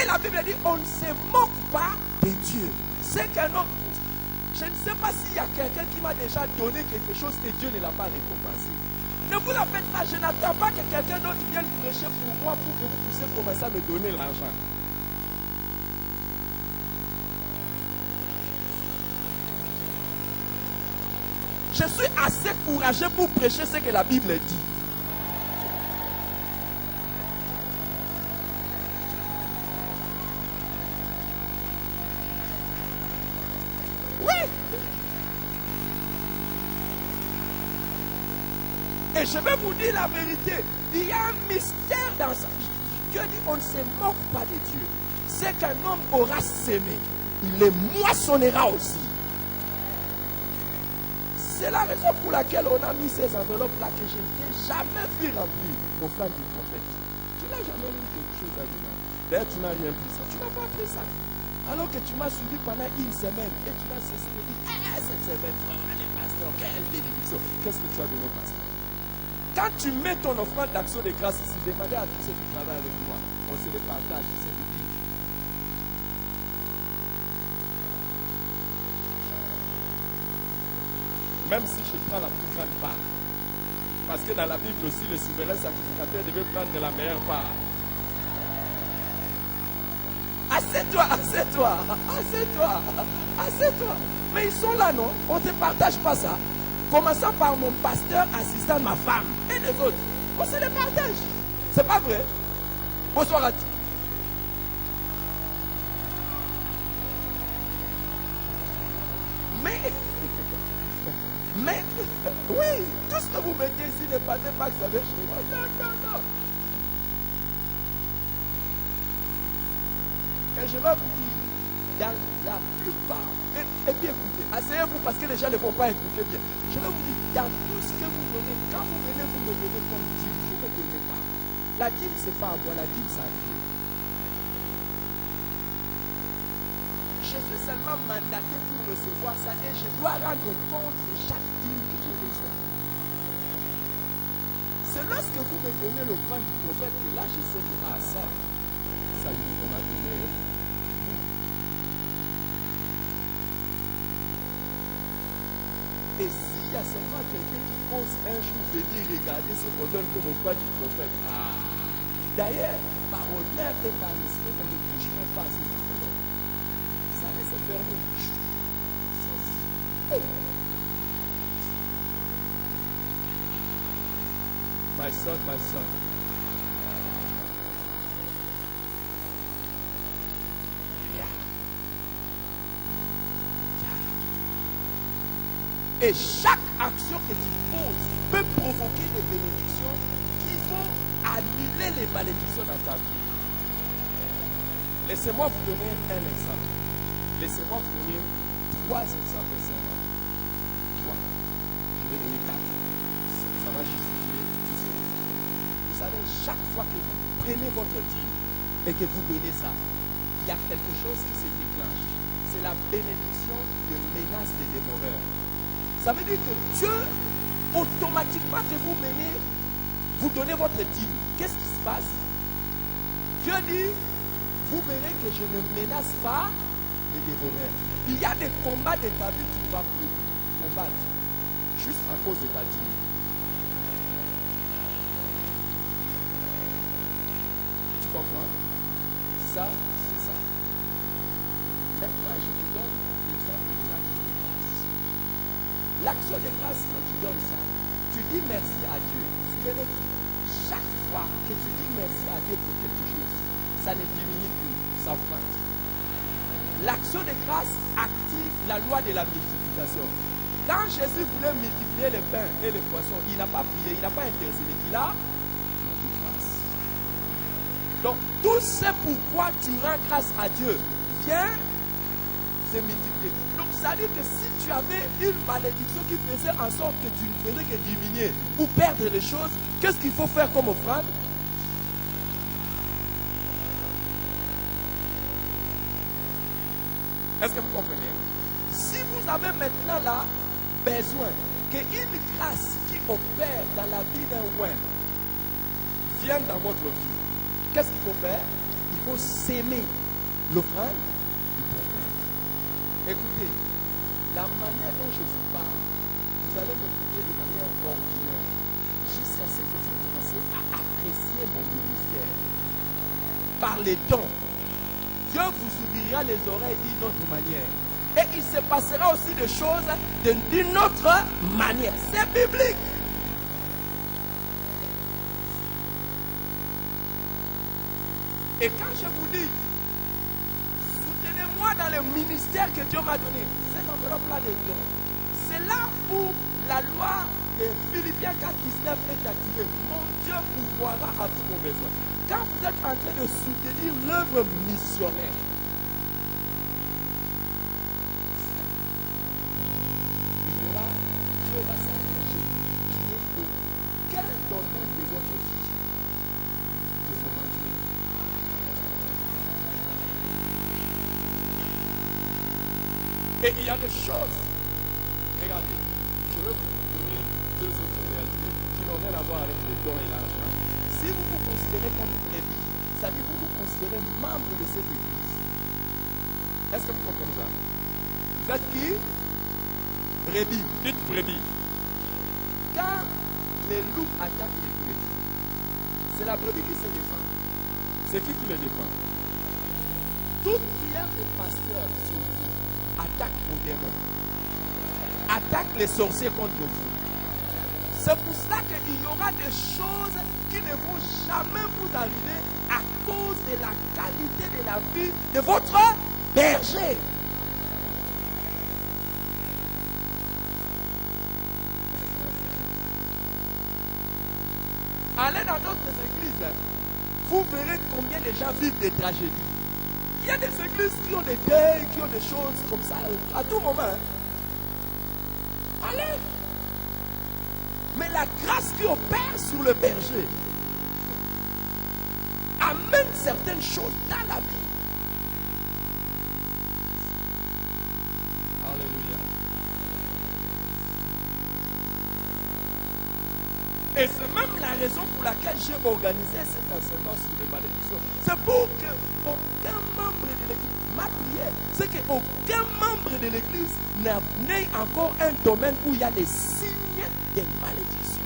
Et la Bible dit, on ne se moque pas de Dieu. C'est qu'un homme. Je ne sais pas s'il y a quelqu'un qui m'a déjà donné quelque chose et Dieu ne l'a pas récompensé. Ne vous la faites pas. Je n'attends pas que quelqu'un d'autre vienne prêcher pour moi pour que vous puissiez commencer à me donner l'argent. Je suis assez courageux pour prêcher ce que la Bible dit. Oui. Et je vais vous dire la vérité. Il y a un mystère dans ça. Dieu dit on ne se moque pas de Dieu. C'est qu'un homme aura sémé, il les moissonnera aussi. C'est la raison pour laquelle on a mis ces enveloppes-là que je ne t'ai jamais vu remplir au flanc du prophète. Tu n'as jamais vu quelque chose à dire. D'ailleurs, tu n'as rien pris ça. Tu n'as pas pris ça. Alors que tu m'as suivi pendant une semaine et tu m'as cessé de dire, cette semaine, les pasteurs, quelle bénédiction. Qu'est-ce que tu as donné au pasteur? Quand tu mets ton offrande d'action de grâce ici, demandez à tous ceux qui travaillent avec moi. On se les partage, c'est biblique. Même si je prends la plus grande part. Parce que dans la Bible aussi, le souverain sacrificateur devait prendre de la meilleure part. Assieds-toi, assieds-toi, assieds-toi, assieds-toi. Mais ils sont là, non? On ne te partage pas ça. Commençant par mon pasteur, assistant, ma femme et les autres. On se les partage. C'est pas vrai? Bonsoir à tous. Mais, oui, tout ce que vous mettez ici ne passez pas que ça veut chez moi. Non, non, non. Et je vais vous dire, dans la plupart, et bien écoutez, asseyez-vous parce que les gens ne vont pas écouter bien. Je vais vous dire, dans tout ce que vous donnez, quand vous venez, vous me donnez comme dîme, je ne vous donnez pas. La dîme, ce n'est pas à moi, la dîme, c'est à Dieu. Je suis seulement mandaté pour recevoir ça et je dois rendre compte de chaque dîme que je reçois. C'est lorsque vous me donnez le plan du prophète que là, je sais que ça lui m'a donné. Et s'il y a seulement quelqu'un qui pose un jour venir regarder ce qu'on donne comme au plan du prophète, d'ailleurs, par honneur et par respect, on ne touche même pas à ce qu'on fait. Ça laisse fermer. My son, my son. Et chaque action que tu poses peut provoquer des bénédictions qui vont annuler les malédictions dans ta vie. Laissez-moi vous donner un exemple. Laissez-moi vous donner 3 exemples seulement. 3. Je vais donner 4. Ça va justifier tout ça. Vous savez, chaque fois que vous prenez votre dîme et que vous donnez ça, il y a quelque chose qui se déclenche. C'est la bénédiction de menaces des dévoreurs. Ça veut dire que Dieu, automatiquement que vous menez, vous donnez votre dîme. Qu'est-ce qui se passe? Dieu dit, vous verrez que je ne menace pas les dévoreurs. Il y a des combats de ta vie que tu ne vas plus combattre, juste à cause de ta dîme. Tu comprends? Ça, c'est ça. Maintenant, je te donne l'exemple de l'action de grâce. L'action de grâce, quand tu donnes ça, tu dis merci à Dieu. Souvenez-vous, chaque fois que tu dis merci à Dieu pour quelque chose, ça ne diminue plus, ça augmente. L'action de grâce active la loi de la multiplication. Quand Jésus voulait multiplier les pains et les poissons, il n'a pas prié, il n'a pas intercédé, il a rendu grâce. Donc, tout ce pourquoi tu rends grâce à Dieu vient se multiplier. Donc, ça veut dire que si tu avais une malédiction qui faisait en sorte que tu ne faisais que diminuer ou perdre les choses, qu'est-ce qu'il faut faire comme offrande? Est-ce que vous comprenez? Si vous avez maintenant là besoin qu'une grâce qui opère dans la vie d'un roi vienne dans votre vie, qu'est-ce qu'il faut faire? Il faut s'aimer l'offrande du prophète. Écoutez, la manière dont je vous parle, vous allez m'écouter de manière ordinaire jusqu'à ce que vous commencez à apprécier mon ministère. Par les dons, Dieu vous ouvrira les oreilles d'une autre manière. Et il se passera aussi des choses d'une autre manière. C'est biblique. Et quand je vous dis, soutenez-moi dans le ministère que Dieu m'a donné, cette enveloppe-là des dons, c'est là où la loi de Philippiens 4,19 est activée. Mon Dieu pourvoira à tous vos besoins. quand vous êtes en train de soutenir l'œuvre missionnaire, Dieu va s'engager. Il n'est aucun domaine de votre vie que vous manquez. Et il y a des choses. Regardez, je vais vous donner deux autres réalités qui n'ont rien à voir avec les dons et l'argent. Si vous vous considérez comme brebis, ça veut dire que vous vous considérez membre de cette église. Est-ce que vous comprenez ça? Vous êtes qui? Brebis. Dites brebis. Quand les loups attaquent les brebis, c'est la brebis qui se défend. C'est qui les défend? Toute prière de pasteur sur vous attaque vos démons, attaque les sorciers contre vous. C'est pour cela qu'il y aura des choses qui ne vont jamais vous arriver à cause de la qualité de la vie de votre berger. Allez dans d'autres églises, vous verrez combien de gens vivent des tragédies. Il y a des églises qui ont des deuils, qui ont des choses comme ça, à tout moment. Allez. Mais la grâce qui opère sur le berger amène certaines choses dans la vie. Alléluia. Et c'est même la raison pour laquelle j'ai organisé cet enseignement sur les malédictions. C'est pour qu'aucun membre de l'église, ma prière, c'est qu'aucun membre de l'église n'ait encore un domaine où il y a des signes des malédictions.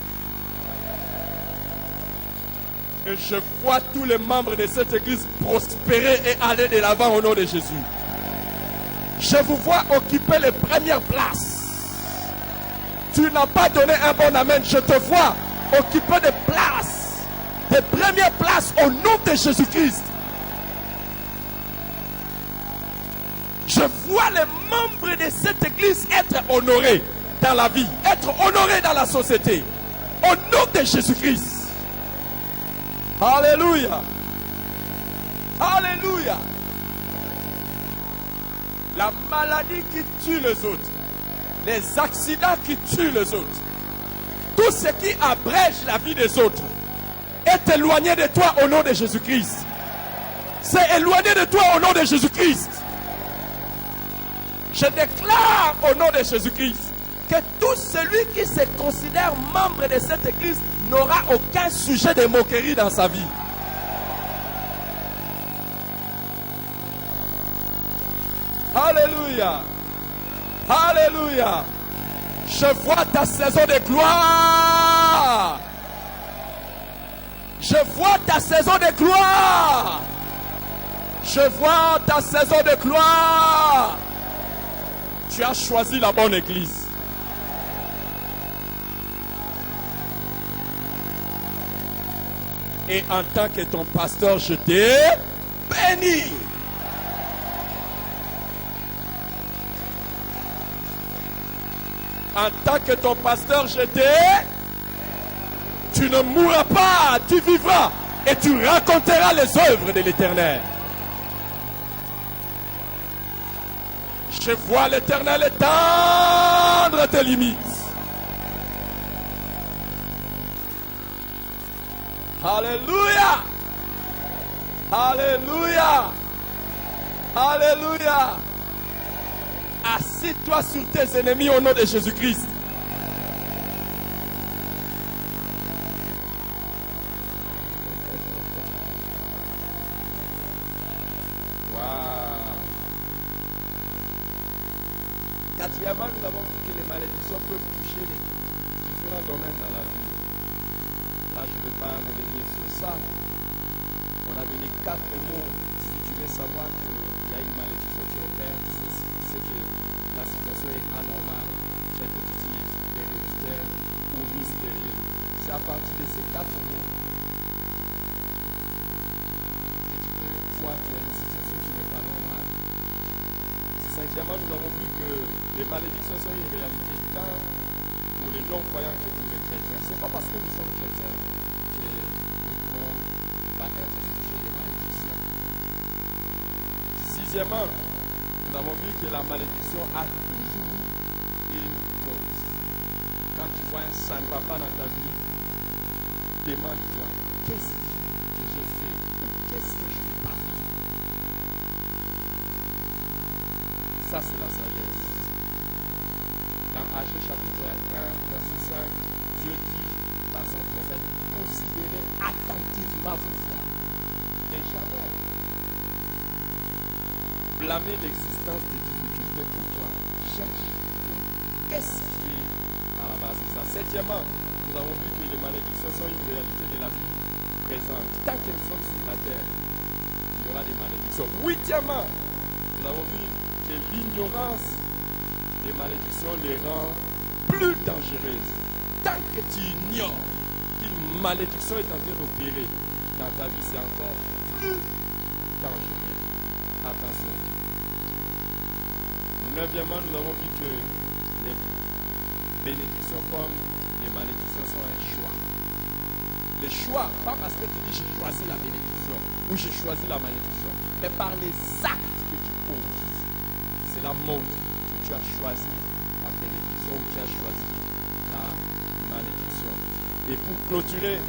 Et je vois tous les membres de cette église prospérer et aller de l'avant au nom de Jésus. Je vous vois occuper les premières places. Tu n'as pas donné un bon amen. Je te vois occuper des places, des premières places au nom de Jésus-Christ. Je vois les membres de cette église être honorés dans la vie, être honorés dans la société. Au nom de Jésus-Christ. Alléluia. Alléluia. La maladie qui tue les autres, les accidents qui tuent les autres, tout ce qui abrège la vie des autres est éloigné de toi au nom de Jésus-Christ. C'est éloigné de toi au nom de Jésus-Christ. Je déclare au nom de Jésus-Christ que tout celui qui se considère membre de cette église n'aura aucun sujet de moquerie dans sa vie. Alléluia. Alléluia. Je vois ta saison de gloire. Je vois ta saison de gloire. Je vois ta saison de gloire. Tu as choisi la bonne église. Et en tant que ton pasteur, je t'ai béni. En tant que ton pasteur, je t'ai. Tu ne mourras pas, tu vivras et tu raconteras les œuvres de l'Éternel. Je vois l'Éternel étendre tes limites. Alléluia. Alléluia. Alléluia. Assis-toi sur tes ennemis au nom de Jésus-Christ. Wow. Quatrièmement, nous avons vu que les malédictions peuvent toucher les différents domaines dans la vie. Là, je ne vais pas revenir sur ça. On a donné 4 mots. Si tu veux savoir qu'il y a une malédiction qui opère, c'est que la situation est anormale, répétitive, héréditaire ou mystérieuse. C'est à partir de ces 4 mots que tu peux voir qu'il y a une situation qui n'est pas normale. Cinquièmement, nous avons vu que les malédictions sont une réalité tant pour les non-croyants que pour les chrétiens. Ce n'est pas parce que nous sommes chrétiens que nous ne pouvons pas être Deuxièmement, nous avons vu que la malédiction a toujours une cause. Quand tu vois ça ne va pas dans ta vie, demande-toi, qu'est-ce que j'ai fait ou qu'est-ce que je n'ai pas fait? Ça, c'est la sagesse. Dans Agé chapitre 1, verset 5, Dieu dit par son prophète, considérez attentivement vos foi. Et jamais blâmer l'existence des difficultés pour toi. Cherche. Qu'est-ce qui est à la base de ça? Septièmement, nous avons vu que les malédictions sont une réalité de la vie présente. Tant qu'elles sont sur la terre, il y aura des malédictions. Huitièmement, nous avons vu que l'ignorance des malédictions les rend plus dangereuses. Tant que tu ignores qu'une malédiction est en train d'opérer dans ta vie, c'est encore plus dangereux. Attention. Neuvièmement, nous avons vu que les bénédictions comme les malédictions sont un choix. Le choix, pas parce que tu dis j'ai choisi la bénédiction ou j'ai choisi la malédiction, mais par les actes que tu poses. C'est la montre que tu as choisi la bénédiction ou tu as choisi la malédiction. Et pour clôturer,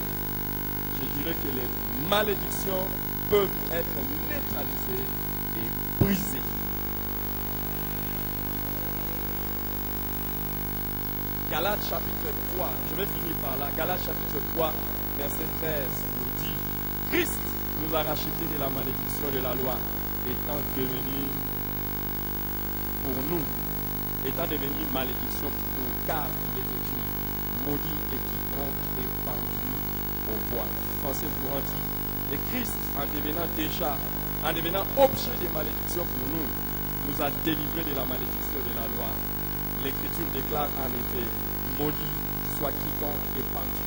je dirais que les malédictions peuvent être neutralisées et brisées. Galates chapitre 3, je vais finir par là. Galates chapitre 3, verset 13 nous dit, Christ nous a rachetés de la malédiction de la loi, étant devenu malédiction pour nous, car il est écrit, maudit et quiconque est pendu au bois. Français courant dit, et Christ, en devenant objet de malédiction pour nous, nous a délivrés de la malédiction de la loi. L'Écriture déclare en effet, maudit soit quiconque est pendu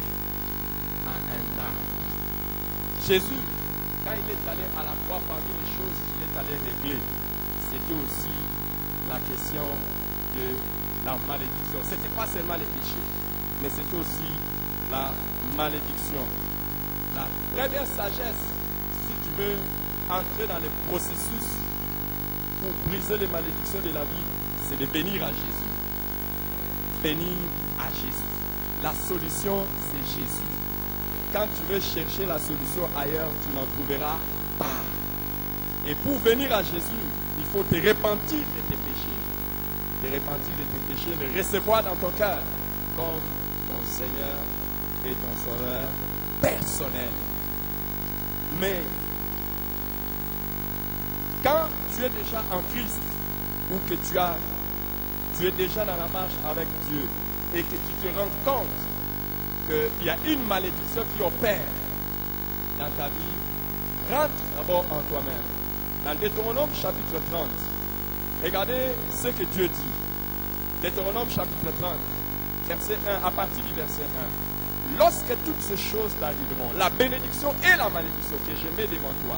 à un arbre. Jésus, quand il est allé à la croix, parmi les choses qu'il est allé régler, c'était aussi la question de la malédiction. Ce n'était pas seulement les péchés, mais c'était aussi la malédiction. La première sagesse, si tu veux entrer dans le processus pour briser les malédictions de la vie, c'est de venir à Jésus. Venir à Jésus. La solution, c'est Jésus. Quand tu veux chercher la solution ailleurs, tu n'en trouveras pas. Et pour venir à Jésus, il faut te repentir de tes péchés. Te repentir de tes péchés, le recevoir dans ton cœur comme ton Seigneur et ton Sauveur personnel. Mais quand tu es déjà en Christ ou que tu es déjà dans la marche avec Dieu et que tu te rends compte qu'il y a une malédiction qui opère dans ta vie, rentre d'abord en toi-même. Dans Deutéronome chapitre 30, regardez ce que Dieu dit. Deutéronome chapitre 30, verset 1, à partir du verset 1. Lorsque toutes ces choses t'arriveront, la bénédiction et la malédiction que je mets devant toi,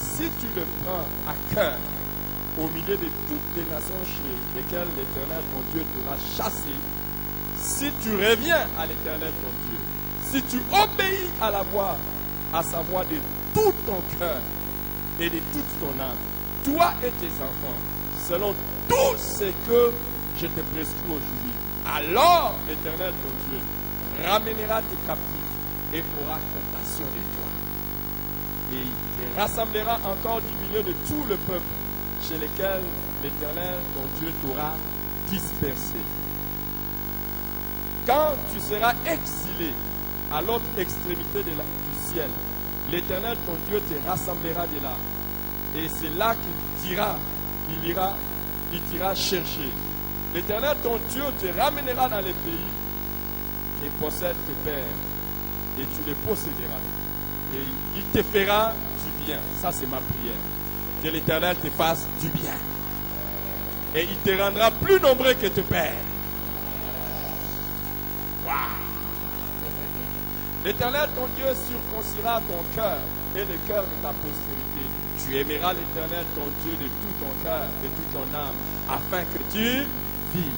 si tu le prends à cœur, au milieu de toutes les nations chez lesquelles l'Éternel ton Dieu t'aura chassé, si tu reviens à l'Éternel ton Dieu, si tu obéis à la voix, à sa voix de tout ton cœur et de toute ton âme, toi et tes enfants, selon tout ce que je te prescris aujourd'hui, alors l'Éternel ton Dieu ramènera tes captifs et aura compassion de toi. Et il te rassemblera encore du milieu de tout le peuple chez lesquels l'Éternel, ton Dieu, t'aura dispersé. Quand tu seras exilé à l'autre extrémité du ciel, l'Éternel, ton Dieu, te rassemblera de là. Et c'est là qu'il t'ira chercher. L'Éternel, ton Dieu, te ramènera dans les pays et possède tes pères. Et tu les posséderas. Et il te fera du bien. Ça, c'est ma prière. Que l'Éternel te fasse du bien. Et il te rendra plus nombreux que tes pères. Wow. L'Éternel, ton Dieu, circoncira ton cœur et le cœur de ta postérité. Tu aimeras l'Éternel, ton Dieu, de tout ton cœur, de toute ton âme, afin que tu vives.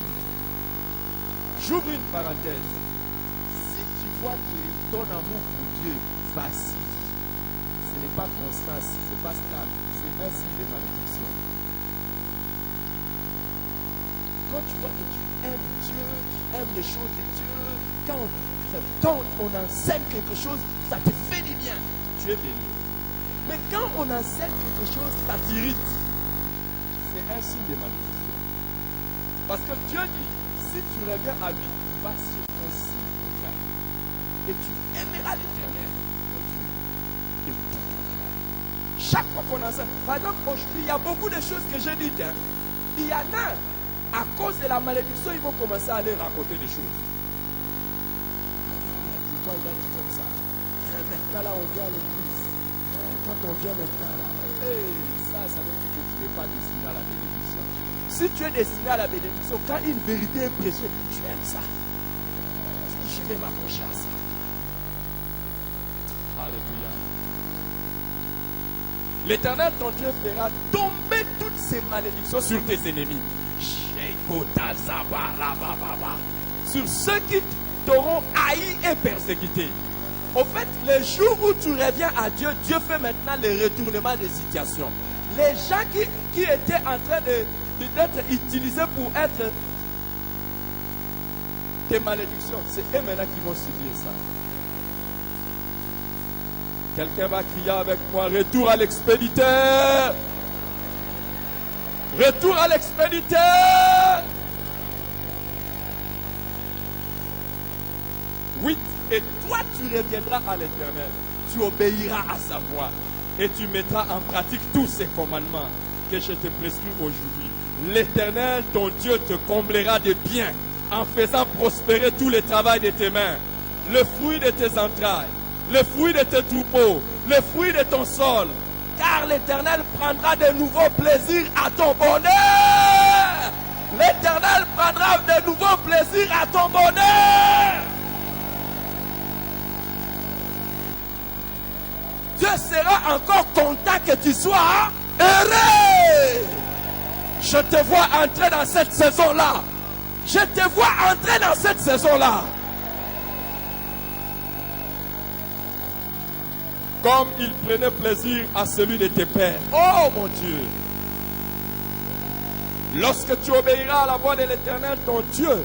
J'ouvre une parenthèse. Si tu vois que ton amour pour Dieu vacille, ce n'est pas constant, ce n'est pas stable, ce n'est un signe de malédiction. Quand tu vois que tu aimes Dieu, tu aimes les choses de Dieu, quand on enseigne quelque chose, ça te fait du bien, tu es béni. Mais quand on enseigne quelque chose, ça t'irrite. C'est un signe de malédiction. Parce que Dieu dit, si tu reviens à lui, tu vas circoncire ton cœur. Et tu aimeras l'Éternel. De tout ton cœur. Chaque fois qu'on enseigne, par exemple, aujourd'hui, il y a beaucoup de choses que j'ai dites. Hein. Il y en a, à cause de la malédiction, ils vont commencer à aller raconter des choses. Pourquoi il a dit comme ça? Maintenant, là, on vient à l'église. Quand on vient maintenant, là, ça veut dire que tu n'es pas destiné à la bénédiction. Si tu es destiné à la bénédiction, quand une vérité est prêchée, tu aimes ça. Je vais m'approcher à ça. Alléluia. L'Éternel, ton Dieu, fera tomber toutes ces malédictions sur tes ennemis. Sur ceux qui t'auront haï et persécuté. Au fait, le jour où tu reviens à Dieu, Dieu fait maintenant le retournement des situations. Les gens qui étaient en train d'être utilisés pour être tes malédictions, c'est eux maintenant qui vont subir ça. Quelqu'un va crier avec moi, retour à l'expéditeur. Retour à l'expéditeur. Oui, et toi tu reviendras à l'Éternel. Tu obéiras à sa voix. Et tu mettras en pratique tous ces commandements que je te prescris aujourd'hui. L'Éternel, ton Dieu, te comblera de biens en faisant prospérer tout le travail de tes mains, le fruit de tes entrailles, le fruit de tes troupeaux, le fruit de ton sol. Car l'Éternel prendra de nouveaux plaisirs à ton bonheur. L'Éternel prendra de nouveaux plaisirs à ton bonheur. Dieu sera encore content que tu sois heureux. Je te vois entrer dans cette saison-là. Je te vois entrer dans cette saison-là. Comme il prenait plaisir à celui de tes pères. Oh mon Dieu. Lorsque tu obéiras à la voix de l'Éternel, ton Dieu,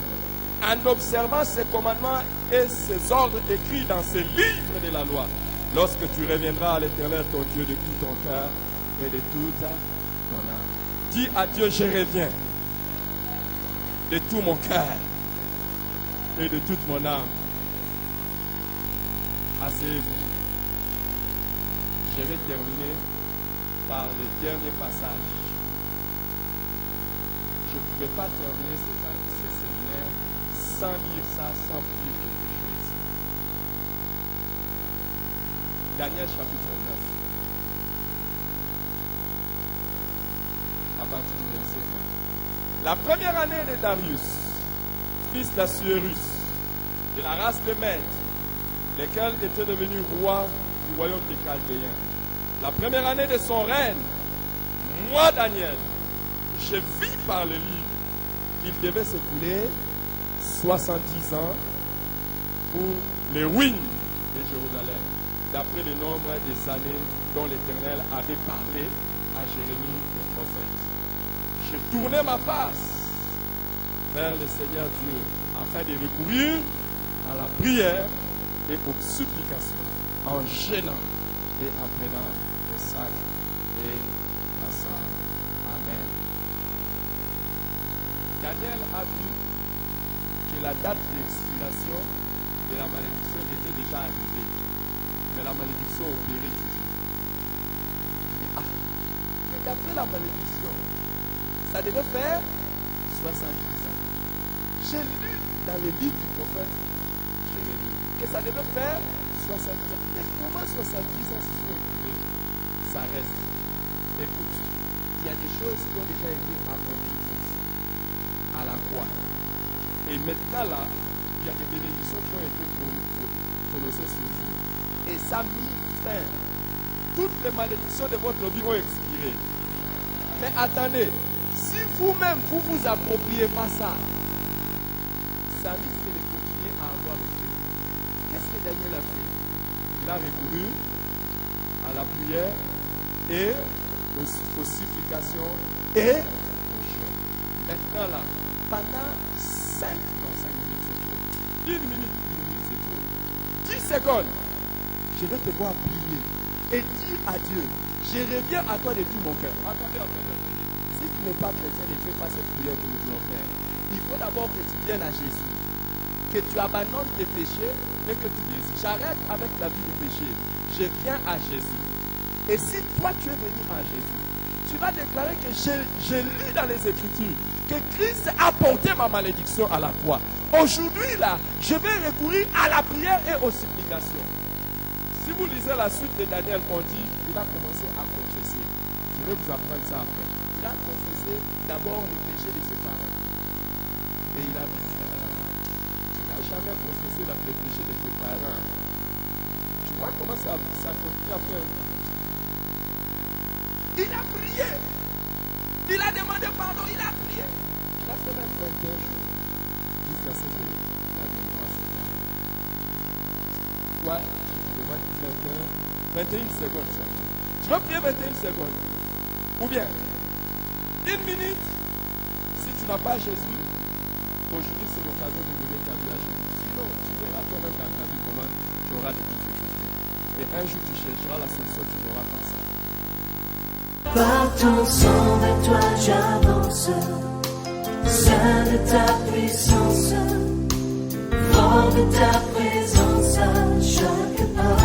en observant ses commandements et ses ordres écrits dans ces livres de la loi, lorsque tu reviendras à l'Éternel, ton Dieu, de tout ton cœur et de toute ton âme. Dis à Dieu, je reviens de tout mon cœur et de toute mon âme. Asseyez-vous. Je vais terminer par le dernier passage. Je ne pouvais pas terminer ce séminaire sans lire ça, sans vous dire quelque chose. Daniel chapitre 9. À partir du verset 1. La première année de Darius, fils d'Assuérus, de la race des Mèdes, lesquels étaient devenus rois du royaume des Chaldéens. La première année de son règne, moi, Daniel, je vis par le livre qu'il devait s'écouler 70 ans pour les ruines de Jérusalem, d'après le nombre des années dont l'Éternel avait parlé à Jérémie le prophète. Je tournais ma face vers le Seigneur Dieu afin de recourir à la prière et aux supplications en gênant et en prenant le sac et la salle. Amen. Daniel a vu que la date d'expiration de la malédiction était déjà arrivée. Mais la malédiction opérait toujours. Mais d'après la malédiction, ça devait faire 70 ans. J'ai lu dans le livre du prophète Jérémie que ça devait faire 70 ans. Mais comment 70 ans se sont écoulés? Ça reste. Écoute, il y a des choses qui ont déjà été accomplies à la croix. Et maintenant là, il y a des bénédictions qui ont été prononcées sur vous. Et ça a mis fin. Toutes les malédictions de votre vie ont expiré. Mais attendez, si vous-même vous vous appropriez pas ça, ça risque de continuer à avoir effet. Qu'est-ce que Daniel a fait? Il a recouru à la prière et ossification et au jeûne. Maintenant là, pendant 5 minutes c'est trop. 1 minute c'est trop. 10 secondes, je vais te voir prier et dire à Dieu, je reviens à toi de tout mon cœur. Attendez. Si tu n'es pas chrétien, ne fais pas cette prière que nous allons faire. Il faut d'abord que tu viennes à Jésus, que tu abandonnes tes péchés et que tu dises, j'arrête avec la vie de péché, je viens à Jésus. Et si toi tu es venu à Jésus, tu vas déclarer que j'ai lu dans les Écritures que Christ a porté ma malédiction à la croix. Aujourd'hui là, je vais recourir à la prière et aux supplications. Si vous lisez la suite de Daniel, on dit qu'il a commencé à confesser. Je vais vous apprendre ça après. Il a confessé d'abord les péchés de ses parents. Et il a dit, tu n'as jamais confessé les péchés de tes parents. Tu vois comment ça continue après. Il a prié. Il a demandé pardon, il a prié. Il a fait même 21 jours. Jusqu'à ce que la délivrance se termine. Toi, tu demandes 21 secondes. Tu vas prier 21 secondes. Ou bien, 1 minute. Si tu n'as pas Jésus, aujourd'hui c'est l'occasion de donner ta vie à Jésus. Sinon, tu verras toi-même dans ta vie comment tu auras des difficultés. Et un jour tu chercheras la solution, tu n'auras pas ça. Par ton sang vers toi j'avance, Saint de ta puissance, fort de ta présence à chaque pas.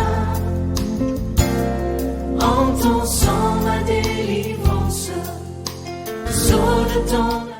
En ton sang ma délivrance, sors de ton